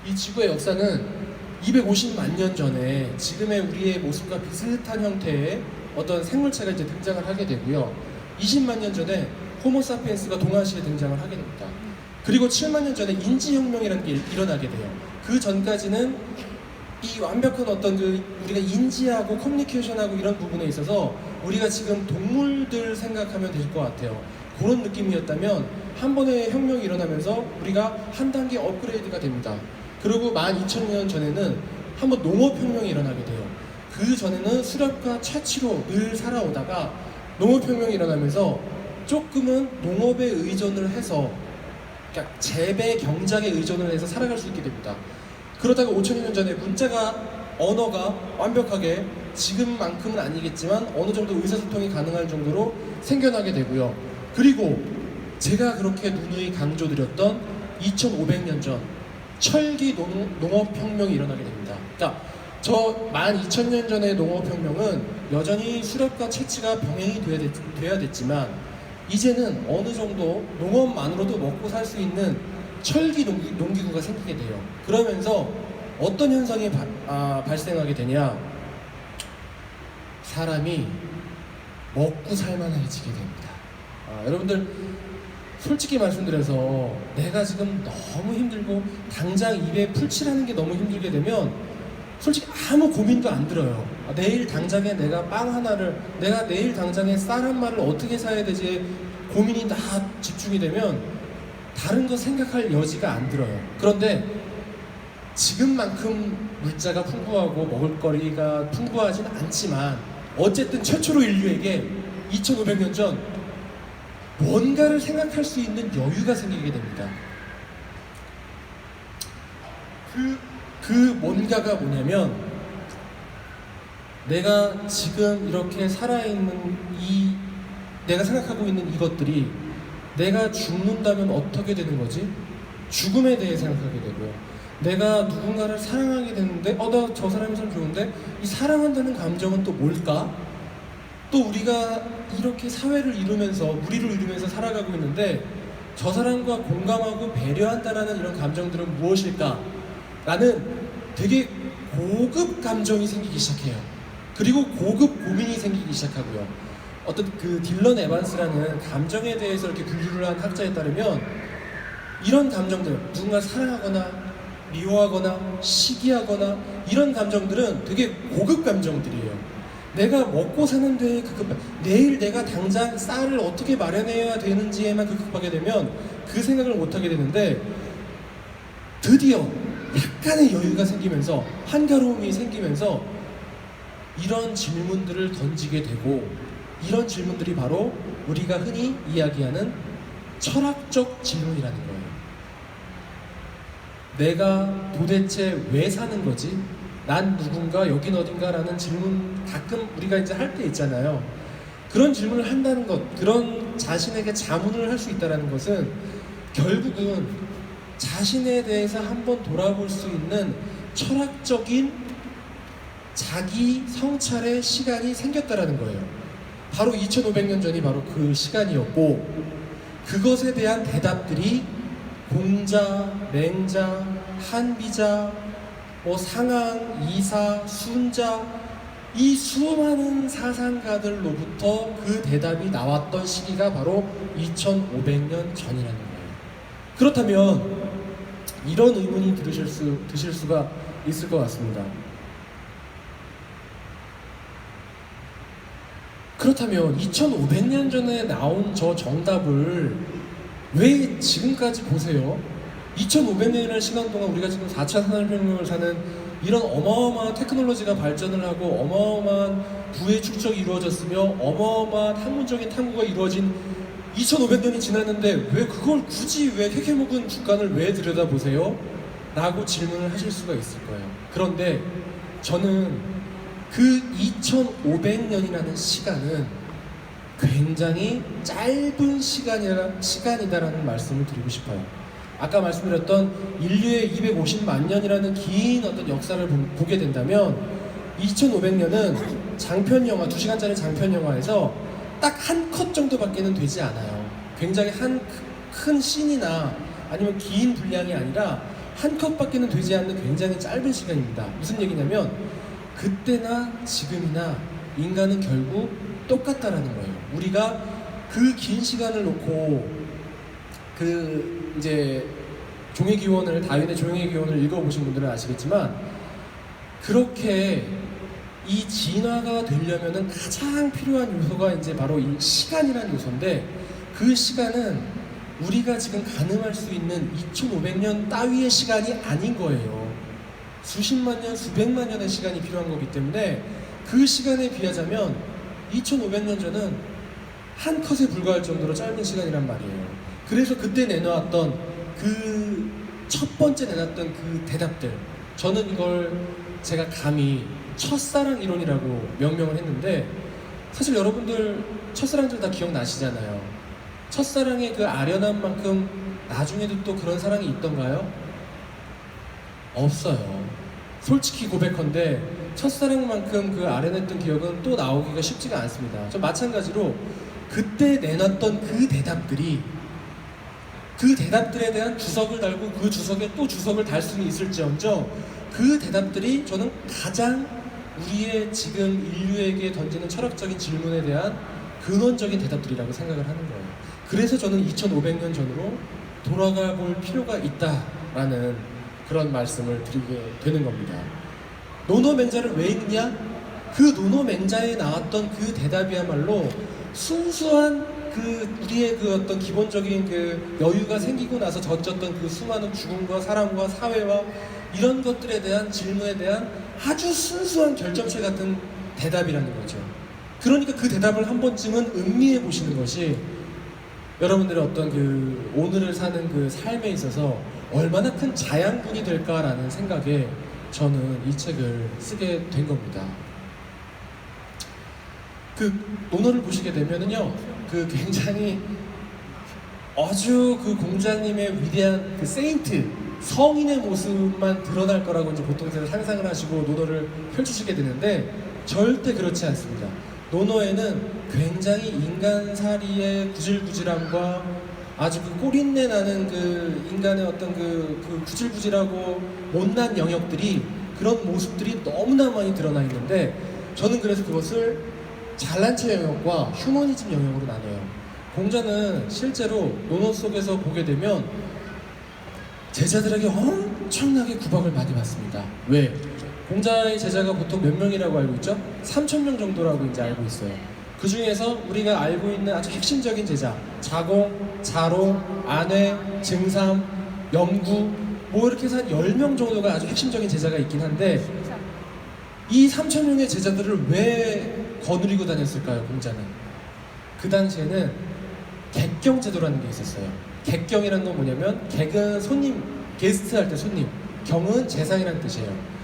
이 지구의 역사는 250만 년 전에 지금의 우리의 모습과 비슷한 형태의 어떤 생물체가 이제 등장을 하게 되고요. 20만 년 전에 호모사피엔스가 동아시아에 등장을 하게 됩니다. 그리고 7만 년 전에 인지혁명이라는 게 일어나게 돼요. 그 전까지는 이 완벽한 어떤 그 우리가 인지하고 커뮤니케이션하고 이런 부분에 있어서 우리가 지금 동물들 생각하면 될 것 같아요. 그런 느낌이었다면 한 번의 혁명이 일어나면서 우리가 한 단계 업그레이드가 됩니다. 그리고 12,000년 전에는 한 번 농업혁명이 일어나게 돼요. 그 전에는 수렵과 채취로 늘 살아오다가 농업혁명이 일어나면서 조금은 농업에 의존을 해서 그러니까 재배 경작에 의존을 해서 살아갈 수 있게 됩니다. 그러다가 5,000년 전에 언어가 완벽하게 지금만큼은 아니겠지만 어느 정도 의사소통이 가능할 정도로 생겨나게 되고요. 그리고 제가 그렇게 누누이 강조드렸던 2,500년 전 철기 농업혁명이 일어나게 됩니다. 그러니까 저 12,000년 전의 농업혁명은 여전히 수렵과 채취가 병행이 돼야 됐지만 이제는 어느 정도 농업만으로도 먹고 살 수 있는 철기 농기구가 생기게 돼요. 그러면서 어떤 현상이 발생하게 되냐? 사람이 먹고 살만해지게 됩니다. 여러분들 솔직히 말씀드려서 내가 지금 너무 힘들고 당장 입에 풀칠하는 게 너무 힘들게 되면 솔직히 아무 고민도 안 들어요. 내일 당장에 내가 내일 당장에 쌀 한 마리를 어떻게 사야 되지 고민이 다 집중이 되면 다른 거 생각할 여지가 안 들어요. 그런데 지금만큼 물자가 풍부하고 먹을거리가 풍부하진 않지만 어쨌든 최초로 인류에게 2500년 전 뭔가를 생각할 수 있는 여유가 생기게 됩니다. 그 뭔가가 뭐냐면 내가 지금 이렇게 살아있는 내가 생각하고 있는 이것들이 내가 죽는다면 어떻게 되는 거지? 죽음에 대해 생각하게 되고요. 내가 누군가를 사랑하게 되는데, 나 저 사람이 참 좋은데, 이 사랑한다는 감정은 또 뭘까? 또 우리가 이렇게 사회를 이루면서, 무리를 이루면서 살아가고 있는데, 저 사람과 공감하고 배려한다라는 이런 감정들은 무엇일까? 라는 되게 고급 감정이 생기기 시작해요. 그리고 고급 고민이 생기기 시작하고요. 어떤 그 딜런 에반스라는 감정에 대해서 이렇게 분류를 한 학자에 따르면 이런 감정들, 누군가 사랑하거나 미워하거나 시기하거나 이런 감정들은 되게 고급 감정들이에요. 내가 먹고 사는데 내일 내가 당장 쌀을 어떻게 마련해야 되는지에만 급급하게 되면 그 생각을 못하게 되는데, 드디어 약간의 여유가 생기면서 한가로움이 생기면서 이런 질문들을 던지게 되고, 이런 질문들이 바로 우리가 흔히 이야기하는 철학적 질문이라는 거예요. 내가 도대체 왜 사는 거지? 난 누군가, 여긴 어딘가라는 질문 가끔 우리가 이제 할 때 있잖아요. 그런 질문을 한다는 것, 그런 자신에게 자문을 할 수 있다는 것은 결국은 자신에 대해서 한번 돌아볼 수 있는 철학적인 자기 성찰의 시간이 생겼다라는 거예요. 바로 2500년 전이 바로 그 시간이었고, 그것에 대한 대답들이 공자, 맹자, 한비자, 상항, 이사, 순자, 이 수많은 사상가들로부터 그 대답이 나왔던 시기가 바로 2500년 전이라는 거예요. 그렇다면 이런 의문이 드실 수가 있을 것 같습니다. 그렇다면 2500년 전에 나온 저 정답을 왜 지금까지 보세요? 2500년이라는 시간 동안 우리가 지금 4차 산업혁명을 사는 이런 어마어마한 테크놀로지가 발전을 하고 어마어마한 부의 축적이 이루어졌으며 어마어마한 학문적인 탐구가 이루어진 2500년이 지났는데 왜 그걸 굳이 왜 회계목은 주간을 왜 들여다보세요? 라고 질문을 하실 수가 있을 거예요. 그런데 저는 그 2500년이라는 시간은 굉장히 짧은 시간이다라는 말씀을 드리고 싶어요. 아까 말씀드렸던 인류의 250만 년이라는 긴 어떤 역사를 보게 된다면 2500년은 장편 영화, 2시간짜리 장편 영화에서 딱 한 컷 정도밖에는 되지 않아요. 굉장히 큰 씬이나 아니면 긴 분량이 아니라 한 컷밖에는 되지 않는 굉장히 짧은 시간입니다. 무슨 얘기냐면 그때나 지금이나 인간은 결국 똑같다라는 거예요. 우리가 그 긴 시간을 놓고 이제 다윈의 종의 기원을 읽어보신 분들은 아시겠지만, 그렇게 이 진화가 되려면은 가장 필요한 요소가 이제 바로 이 시간이라는 요소인데, 그 시간은 우리가 지금 가늠할 수 있는 2500년 따위의 시간이 아닌 거예요. 수십만 년, 수백만 년의 시간이 필요한 거기 때문에 그 시간에 비하자면 2500년 전은 한 컷에 불과할 정도로 짧은 시간이란 말이에요. 그래서 그때 내놓았던 첫 번째 내놨던 그 대답들, 저는 이걸 제가 감히 첫사랑 이론이라고 명명을 했는데, 사실 여러분들 첫사랑들 다 기억나시잖아요. 첫사랑의 그 아련한 만큼 나중에도 또 그런 사랑이 있던가요? 없어요. 솔직히 고백컨대 첫사랑만큼 그 아련했던 기억은 또 나오기가 쉽지가 않습니다. 저 마찬가지로 그때 내놨던 그 대답들에 대한 주석을 달고 그 주석에 또 주석을 달 수는 있을지언정, 그 대답들이 저는 가장 우리의 지금 인류에게 던지는 철학적인 질문에 대한 근원적인 대답들이라고 생각을 하는 거예요. 그래서 저는 2500년 전으로 돌아가 볼 필요가 있다라는 그런 말씀을 드리게 되는 겁니다. 노노맹자를 왜 읽냐? 그 노노맹자에 나왔던 그 대답이야말로 순수한 우리의 어떤 기본적인 여유가 생기고 나서 젖었던 그 수많은 죽음과 사랑과 사회와 이런 것들에 대한 질문에 대한 아주 순수한 결정체 같은 대답이라는 거죠. 그러니까 그 대답을 한 번쯤은 음미해 보시는 것이 여러분들의 어떤 오늘을 사는 삶에 있어서 얼마나 큰 자양분이 될까라는 생각에 저는 이 책을 쓰게 된 겁니다. 그 논어를 보시게 되면은요, 그 굉장히 아주 그 공자님의 위대한 그 세인트 성인의 모습만 드러날 거라고 이제 보통 상상을 하시고 논어를 펼치시게 되는데 절대 그렇지 않습니다. 논어에는 굉장히 인간살이의 구질구질함과 아주 그 꼬린내 나는 그 인간의 어떤 그 구질구질하고 못난 영역들이, 그런 모습들이 너무나 많이 드러나 있는데, 저는 그래서 그것을 잘난 체 영역과 휴머니즘 영역으로 나눠요. 공자는 실제로 논어 속에서 보게 되면 제자들에게 엄청나게 구박을 많이 받습니다. 왜? 공자의 제자가 보통 몇 명이라고 알고 있죠? 3,000명 정도라고 이제 알고 있어요. 그 중에서 우리가 알고 있는 아주 핵심적인 제자, 자공, 자롱, 안회, 증삼, 염구, 뭐 이렇게 해서 한 10명 정도가 아주 핵심적인 제자가 있긴 한데, 이 3,000명의 제자들을 왜 거느리고 다녔을까요, 공자는? 그 당시에는 객경제도라는 게 있었어요. 객경이라는 건 뭐냐면, 객은 손님, 게스트 할 때 손님, 경은 재상이라는 뜻이에요.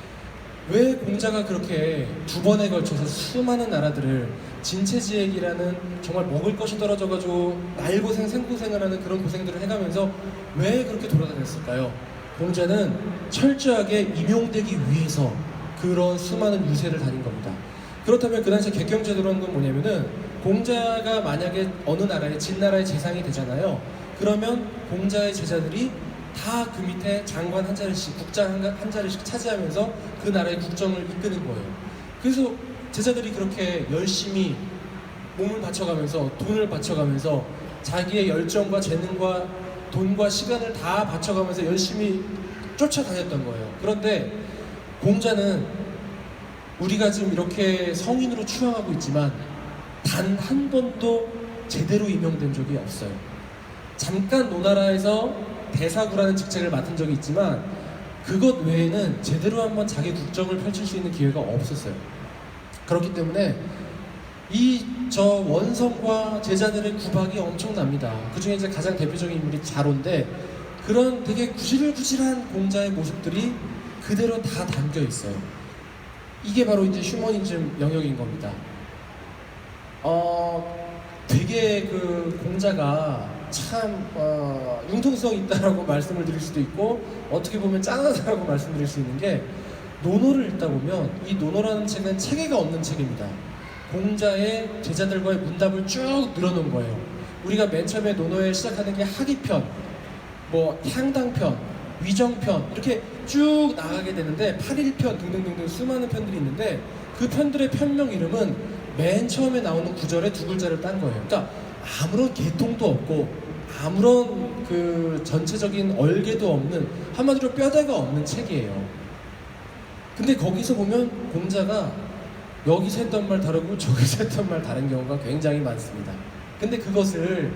왜 공자가 그렇게 두 번에 걸쳐서 수많은 나라들을 진체지액이라는 정말 먹을 것이 떨어져가지고 날고생 생고생을 하는 그런 고생들을 해가면서 왜 그렇게 돌아다녔을까요? 공자는 철저하게 임용되기 위해서 그런 수많은 유세를 다닌 겁니다. 그렇다면 그 당시에 객경제도라는 건 뭐냐면은, 공자가 만약에 어느 나라의 진나라의 재상이 되잖아요. 그러면 공자의 제자들이 다 그 밑에 장관 한 자리씩, 국장 한 자리씩 차지하면서 그 나라의 국정을 이끄는 거예요. 그래서 제자들이 그렇게 열심히 몸을 바쳐가면서, 돈을 바쳐가면서, 자기의 열정과 재능과 돈과 시간을 다 바쳐가면서 열심히 쫓아다녔던 거예요. 그런데 공자는 우리가 지금 이렇게 성인으로 추앙하고 있지만 단 한 번도 제대로 임명된 적이 없어요. 잠깐 노나라에서 대사구라는 직책을 맡은 적이 있지만 그것 외에는 제대로 한번 자기 국정을 펼칠 수 있는 기회가 없었어요. 그렇기 때문에 이 저 원성과 제자들의 구박이 엄청납니다. 그 중에 이제 가장 대표적인 인물이 자로인데, 그런 되게 구질구질한 공자의 모습들이 그대로 다 담겨 있어요. 이게 바로 이제 휴머니즘 영역인 겁니다. 되게 그 공자가 참 융통성이 있다라고 말씀을 드릴 수도 있고, 어떻게 보면 짠하다라고 말씀드릴 수 있는 게, 논어를 읽다 보면 이 논어라는 책은 체계가 없는 책입니다. 공자의 제자들과의 문답을 쭉 늘어놓은 거예요. 우리가 맨 처음에 논어에 시작하는 게 학이편, 뭐 향당편, 위정편, 이렇게 쭉 나가게 되는데 8일편 등등등등 수많은 편들이 있는데, 그 편들의 편명 이름은 맨 처음에 나오는 구절에 두 글자를 딴 거예요. 그러니까 아무런 개통도 없고 아무런 그 전체적인 얼개도 없는, 한마디로 뼈대가 없는 책이에요. 근데 거기서 보면 공자가 여기서 했던 말 다르고 저기서 했던 말 다른 경우가 굉장히 많습니다. 근데 그것을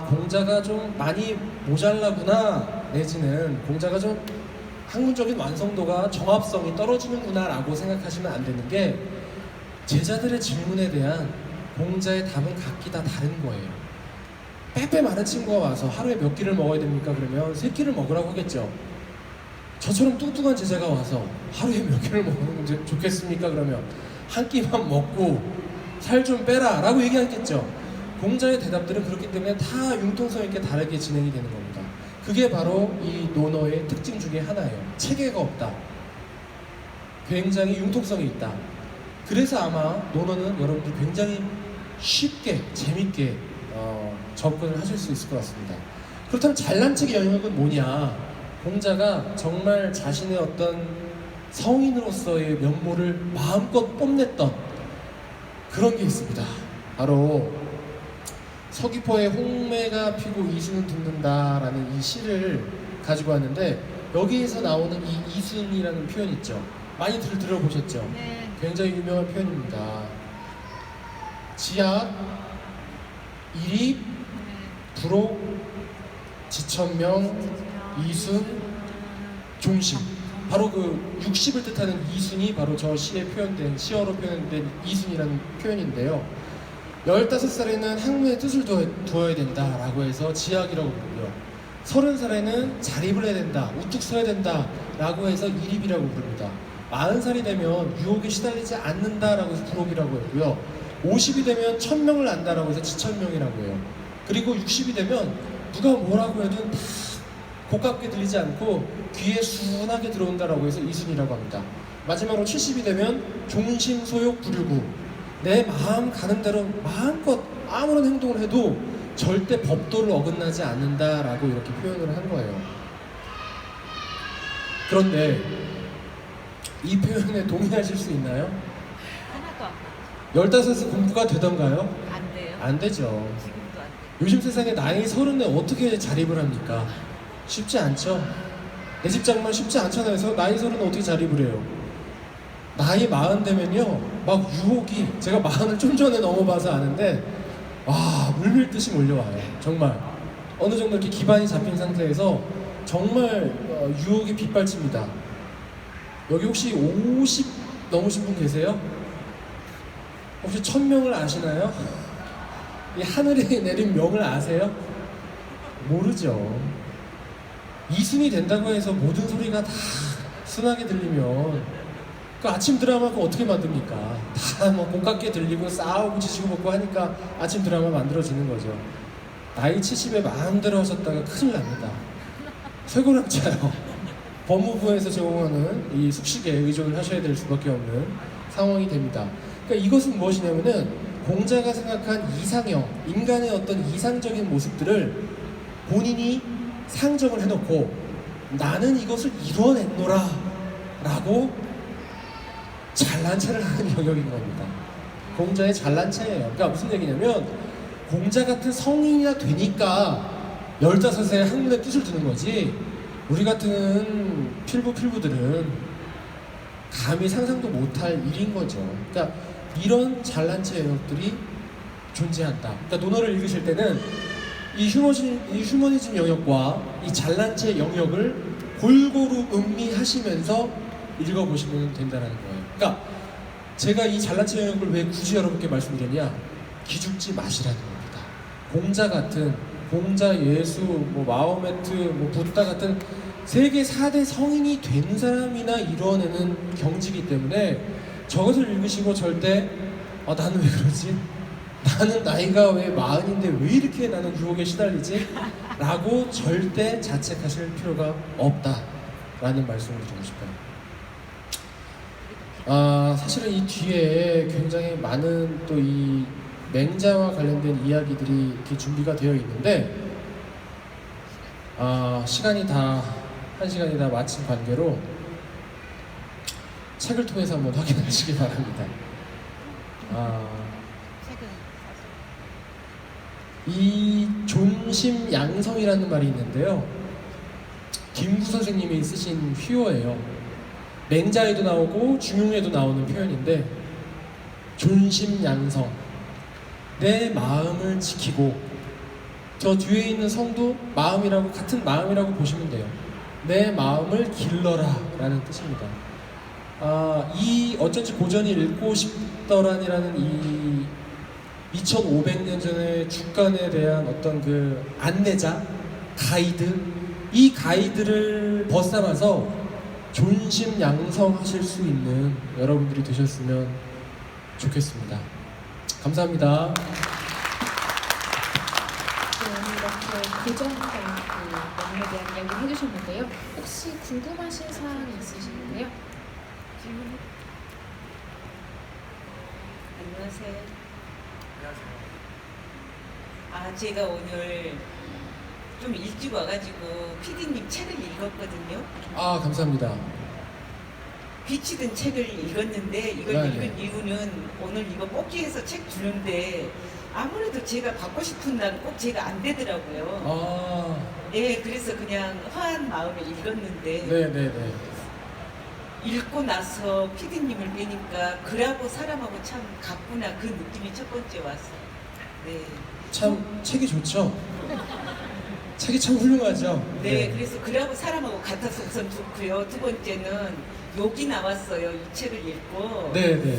공자가 좀 많이 모자라구나, 내지는 공자가 좀 학문적인 완성도가, 정합성이 떨어지는구나 라고 생각하시면 안 되는 게, 제자들의 질문에 대한 공자의 답은 각기 다 다른 거예요. 빼빼 많은 친구가 와서 하루에 몇 끼를 먹어야 됩니까? 그러면 3끼를 먹으라고 하겠죠. 저처럼 뚱뚱한 제자가 와서 하루에 몇 끼를 먹는 게 좋겠습니까? 그러면 한 끼만 먹고 살 좀 빼라 라고 얘기하겠죠. 공자의 대답들은 그렇기 때문에 다 융통성 있게 다르게 진행이 되는 겁니다. 그게 바로 이 논어의 특징 중에 하나예요. 체계가 없다. 굉장히 융통성이 있다. 그래서 아마 논어는 여러분들 굉장히 쉽게, 재밌게 접근을 하실 수 있을 것 같습니다. 그렇다면 잘난 척의 영역은 뭐냐? 공자가 정말 자신의 어떤 성인으로서의 면모를 마음껏 뽐냈던 그런 게 있습니다. 바로 서귀포에 홍매가 피고 이순은 듣는다라는 이 시를 가지고 왔는데, 여기에서 나오는 이 이순이라는 표현 있죠. 많이 들어보셨죠? 네. 굉장히 유명한 표현입니다. 지약, 이립, 불호, 지천명, 이순, 종심. 바로 그 60을 뜻하는 이순이 바로 저 시에 표현된, 시어로 표현된 이순이라는 표현인데요. 15살에는 학문의 뜻을 두어야 된다라고 해서 지학이라고 부르고요. 30살에는 자립을 해야 된다, 우뚝 서야 된다라고 해서 이립이라고 부릅니다. 40살이 되면 유혹에 시달리지 않는다라고 해서 불혹이라고 했고요. 50이 되면 1000명을 안다라고 해서 지천명이라고 해요. 그리고 60이 되면 누가 뭐라고 해도 다 고깝게 들리지 않고 귀에 순하게 들어온다라고 해서 이순이라고 합니다. 마지막으로 70이 되면 종심소욕 부류구. 내 마음 가는 대로 마음껏 아무런 행동을 해도 절대 법도를 어긋나지 않는다라고 이렇게 표현을 한 거예요. 그런데 이 표현에 동의하실 수 있나요? 하나도 안 15살 공부가 되던가요? 돼요. 안 되죠. 지금도 안 돼요. 요즘 세상에 나이 30에 어떻게 자립을 합니까? 쉽지 않죠. 내 집 장만 쉽지 않잖아요. 그래서 나이 30에 어떻게 자립을 해요? 나이 40 되면요 막 유혹이, 제가 40을 좀 전에 넘어봐서 아는데 와 물밀듯이 몰려와요. 정말 어느 정도 이렇게 기반이 잡힌 상태에서 정말 유혹이 빗발칩니다. 여기 혹시 50 넘으신 분 계세요? 혹시 1000명을 아시나요? 이 하늘에 내린 명을 아세요? 모르죠. 이순이 된다고 해서 모든 소리가 다 순하게 들리면 그 아침 드라마 그 어떻게 만듭니까? 다 뭐 고깝게 들리고 싸우고 지지고 먹고 하니까 아침 드라마 만들어지는 거죠. 나이 70에 마음대로 하셨다가 큰일 납니다. 쇠고랑차요. 법무부에서 제공하는 이 숙식에 의존을 하셔야 될 수밖에 없는 상황이 됩니다. 그러니까 이것은 무엇이냐면은 공자가 생각한 이상형, 인간의 어떤 이상적인 모습들을 본인이 상정을 해놓고 나는 이것을 이뤄냈노라 라고 잘난 체를 하는 영역인 겁니다. 공자의 잘난 체예요. 그러니까 무슨 얘기냐면 공자 같은 성인이나 되니까 15세 학문의 뜻을 두는 거지, 우리 같은 필부들은 감히 상상도 못할 일인 거죠. 그러니까 이런 잘난 체 영역들이 존재한다. 그러니까 논어를 읽으실 때는 이 휴머니즘 영역과 이 잘난 체 영역을 골고루 음미하시면서 읽어보시면 된다는 거예요. 그러니까 제가 이 잘난 체 영역을 왜 굳이 여러분께 말씀드렸냐, 기죽지 마시라는 겁니다. 공자 같은, 공자, 예수, 뭐 마호메트, 뭐 부다 같은 세계 4대 성인이 된 사람이나 이뤄내는 경지이기 때문에 저것을 읽으시고 절대 나는 왜 그러지? 나는 나이가 왜 40인데 왜 이렇게 나는 유혹에 시달리지? 라고 절대 자책하실 필요가 없다라는 말씀을 드리고 싶어요. 사실은 이 뒤에 굉장히 많은 또 이 맹자와 관련된 이야기들이 이렇게 준비가 되어 있는데 시간이 다 1시간이 다 마친 관계로 책을 통해서 한번 확인하시기 바랍니다. 책은 이 존심양성이라는 말이 있는데요, 김구 선생님이 쓰신 휘어예요. 맹자에도 나오고 중용에도 나오는 표현인데, 존심양성, 내 마음을 지키고, 저 뒤에 있는 성도 마음이라고, 같은 마음이라고 보시면 돼요. 내 마음을 길러라 라는 뜻입니다. 이 어쩐지 고전이 읽고 싶더란이라는 이 2500년 전에 주간에 대한 어떤 그 안내자, 가이드, 이 가이드를 벗삼아서 존심양성하실 수 있는 여러분들이 되셨으면 좋겠습니다. 감사합니다. 네, 오늘 이렇게 고전과 그 명에 대한 이야기를 해주셨는데요. 혹시 궁금하신 사항이 있으신가요? 안녕하세요. 제가 오늘 좀 일찍 와가지고 PD님 책을 읽었거든요. 감사합니다. 비치든 책을 읽었는데 이걸 네네. 읽은 이유는 오늘 이거 뽑기해서 책 주는데 아무래도 제가 받고 싶은 날은 꼭 제가 안 되더라고요. 예, 그래서 그냥 화한 마음에 읽었는데 네네네. 읽고 나서 PD님을 뵈니까 글하고 사람하고 참 같구나, 그 느낌이 첫 번째 왔어요. 네. 참 책이 좋죠? 책이 참 훌륭하죠? 네, 그래서 글하고 사람하고 같아서 우선 좋고요. 두 번째는 욕이 나왔어요. 이 책을 읽고. 네네.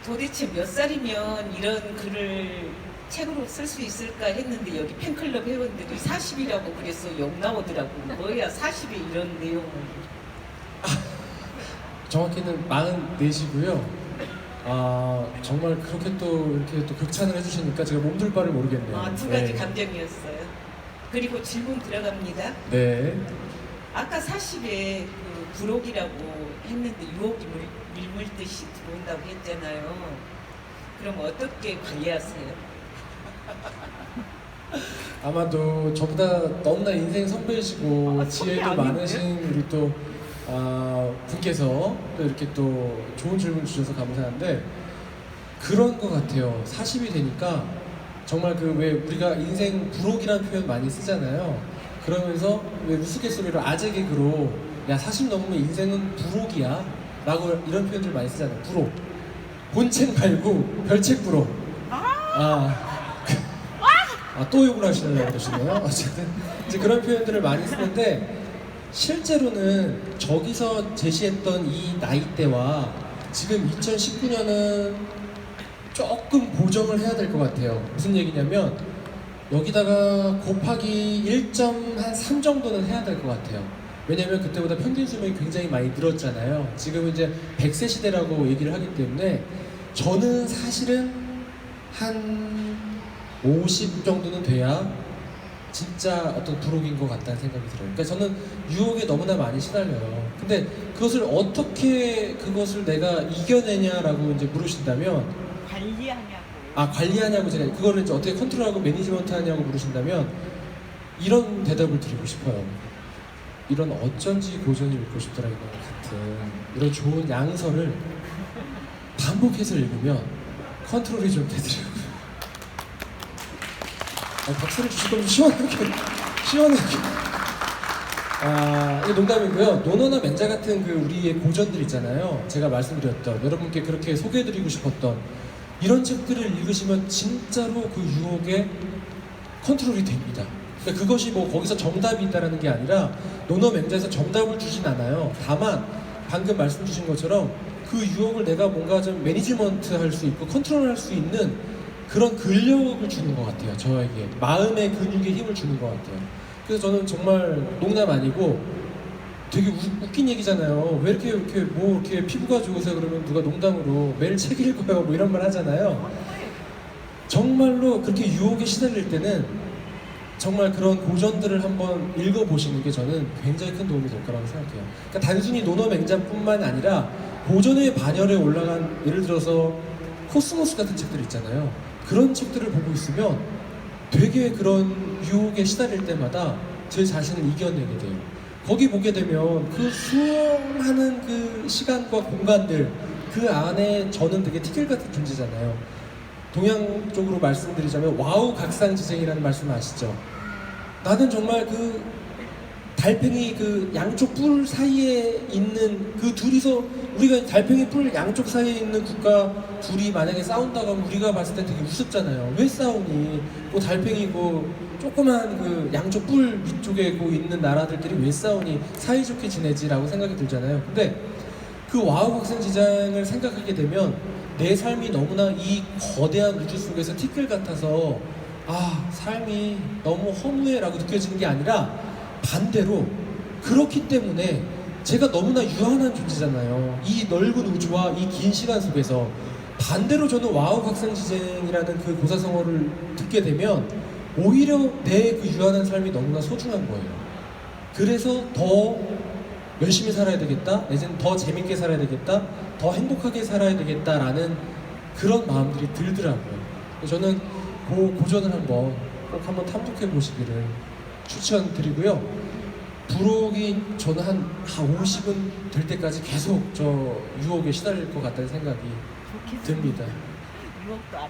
도대체 몇 살이면 이런 글을 책으로 쓸 수 있을까 했는데 여기 팬클럽 회원들이 40이라고 그래서 욕 나오더라고. 뭐야 40에 이런 내용을. 정확히는 44시고요. 아 정말 그렇게 또 이렇게 또 극찬을 해주시니까 제가 몸둘 바를 모르겠네요. 아, 두 가지 네. 감정이었어요. 그리고 질문 들어갑니다. 네. 아까 40에 그 부록이라고 했는데 유혹이 밀물듯이 들어온다고 했잖아요. 그럼 어떻게 관리하세요? 아마도 저보다 너무나 인생 선배이시고 아, 선배 지혜도 아닌데? 많으신 우리 또 분께서 또 이렇게 또 좋은 질문 주셔서 감사한데 그런 것 같아요. 40이 되니까 정말 그 왜 우리가 인생 부록이라는 표현 많이 쓰잖아요. 그러면서 왜 우스갯소리로 아재 개그로 야 40 넘으면 인생은 부록이야 라고 이런 표현들 많이 쓰잖아요. 부록. 본책 말고 별책 부록. 또 욕을 하시려고 그러시네요. 어쨌든 이제 그런 표현들을 많이 쓰는데 실제로는 저기서 제시했던 이 나이대와 지금 2019년은 조금 보정을 해야 될 것 같아요. 무슨 얘기냐면 여기다가 곱하기 1.3 정도는 해야 될 것 같아요. 왜냐면 그때보다 평균 수명이 굉장히 많이 늘었잖아요. 지금은 이제 100세 시대라고 얘기를 하기 때문에 저는 사실은 한 50 정도는 돼야 진짜 어떤 부록인 것 같다는 생각이 들어요. 그러니까 저는 유혹에 너무나 많이 시달려요. 근데 그것을 어떻게 그것을 내가 이겨내냐라고 이제 물으신다면 관리하냐고. 관리하냐고 제가 그거를 이제 어떻게 컨트롤하고 매니지먼트 하냐고 물으신다면 이런 대답을 드리고 싶어요. 이런 어쩐지 고전이 읽고 싶더라 이거 같은 이런 좋은 양서를 반복해서 읽으면 컨트롤이 좀 되더라고요. 박수를 주실 거면 시원하게. 이게 농담이고요. 노노나 멘자 같은 그 우리의 고전들 있잖아요. 제가 말씀드렸던 여러분께 그렇게 소개해드리고 싶었던 이런 책들을 읽으시면 진짜로 그 유혹에 컨트롤이 됩니다. 그러니까 그것이 뭐 거기서 정답이 있다라는 게 아니라 노노 멘자에서 정답을 주진 않아요. 다만 방금 말씀 주신 것처럼 그 유혹을 내가 뭔가 좀 매니지먼트 할 수 있고 컨트롤 할 수 있는 그런 근력을 주는 것 같아요. 저에게 마음의 근육에 힘을 주는 것 같아요. 그래서 저는 정말 농담 아니고 되게 웃긴 얘기잖아요. 왜 이렇게 뭐 이렇게 피부가 좋으세요? 그러면 누가 농담으로 매일 책 읽어요 뭐 이런 말 하잖아요. 정말로 그렇게 유혹에 시달릴 때는 정말 그런 고전들을 한번 읽어보시는 게 저는 굉장히 큰 도움이 될 거라고 생각해요. 그러니까 단순히 노노맹자뿐만 아니라 고전의 반열에 올라간 예를 들어서 코스모스 같은 책들 있잖아요. 그런 책들을 보고 있으면 되게 그런 유혹에 시달릴 때마다 제 자신을 이겨내게 돼요. 거기 보게 되면 그 수많은 그 시간과 공간들 그 안에 저는 되게 티끌 같은 존재잖아요. 동양 쪽으로 말씀드리자면 와우 각상지생이라는 말씀 아시죠? 나는 정말 그 달팽이 그 양쪽 뿔 사이에 있는 그 둘이서 우리가 달팽이 뿔 양쪽 사이에 있는 국가 둘이 만약에 싸운다고 하면 우리가 봤을 때 되게 우습잖아요. 왜 싸우니? 뭐 달팽이고 조그만 그 양쪽 뿔 위쪽에 그 있는 나라들끼리 왜 싸우니? 사이좋게 지내지라고 생각이 들잖아요. 근데 그 와우 각상지장을 생각하게 되면 내 삶이 너무나 이 거대한 우주 속에서 티끌 같아서 삶이 너무 허무해라고 느껴지는 게 아니라 반대로 그렇기 때문에 제가 너무나 유한한 존재잖아요. 이 넓은 우주와 이 긴 시간 속에서 반대로 저는 와우 각상지생이라는 그 고사성어를 듣게 되면 오히려 내 그 유한한 삶이 너무나 소중한 거예요. 그래서 더 열심히 살아야 되겠다, 내지는 더 재밌게 살아야 되겠다, 더 행복하게 살아야 되겠다라는 그런 마음들이 들더라고요. 저는 그 고전을 꼭 한번 탐독해 보시기를 추천드리고요. 부록이 저는 한 50은 될 때까지 계속 저 유혹에 시달릴 것 같다는 생각이 듭니다. 유혹도 안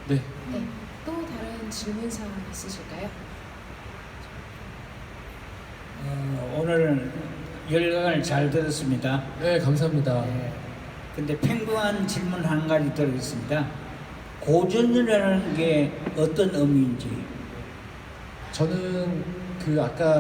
네. 네. 또 다른 질문사항 있으실까요? 오늘 열강을 잘 들었습니다. 네, 감사합니다. 근데 팽궁한 질문 한 가지 드리겠습니다. 고전이라는 게 어떤 의미인지. 저는 그 아까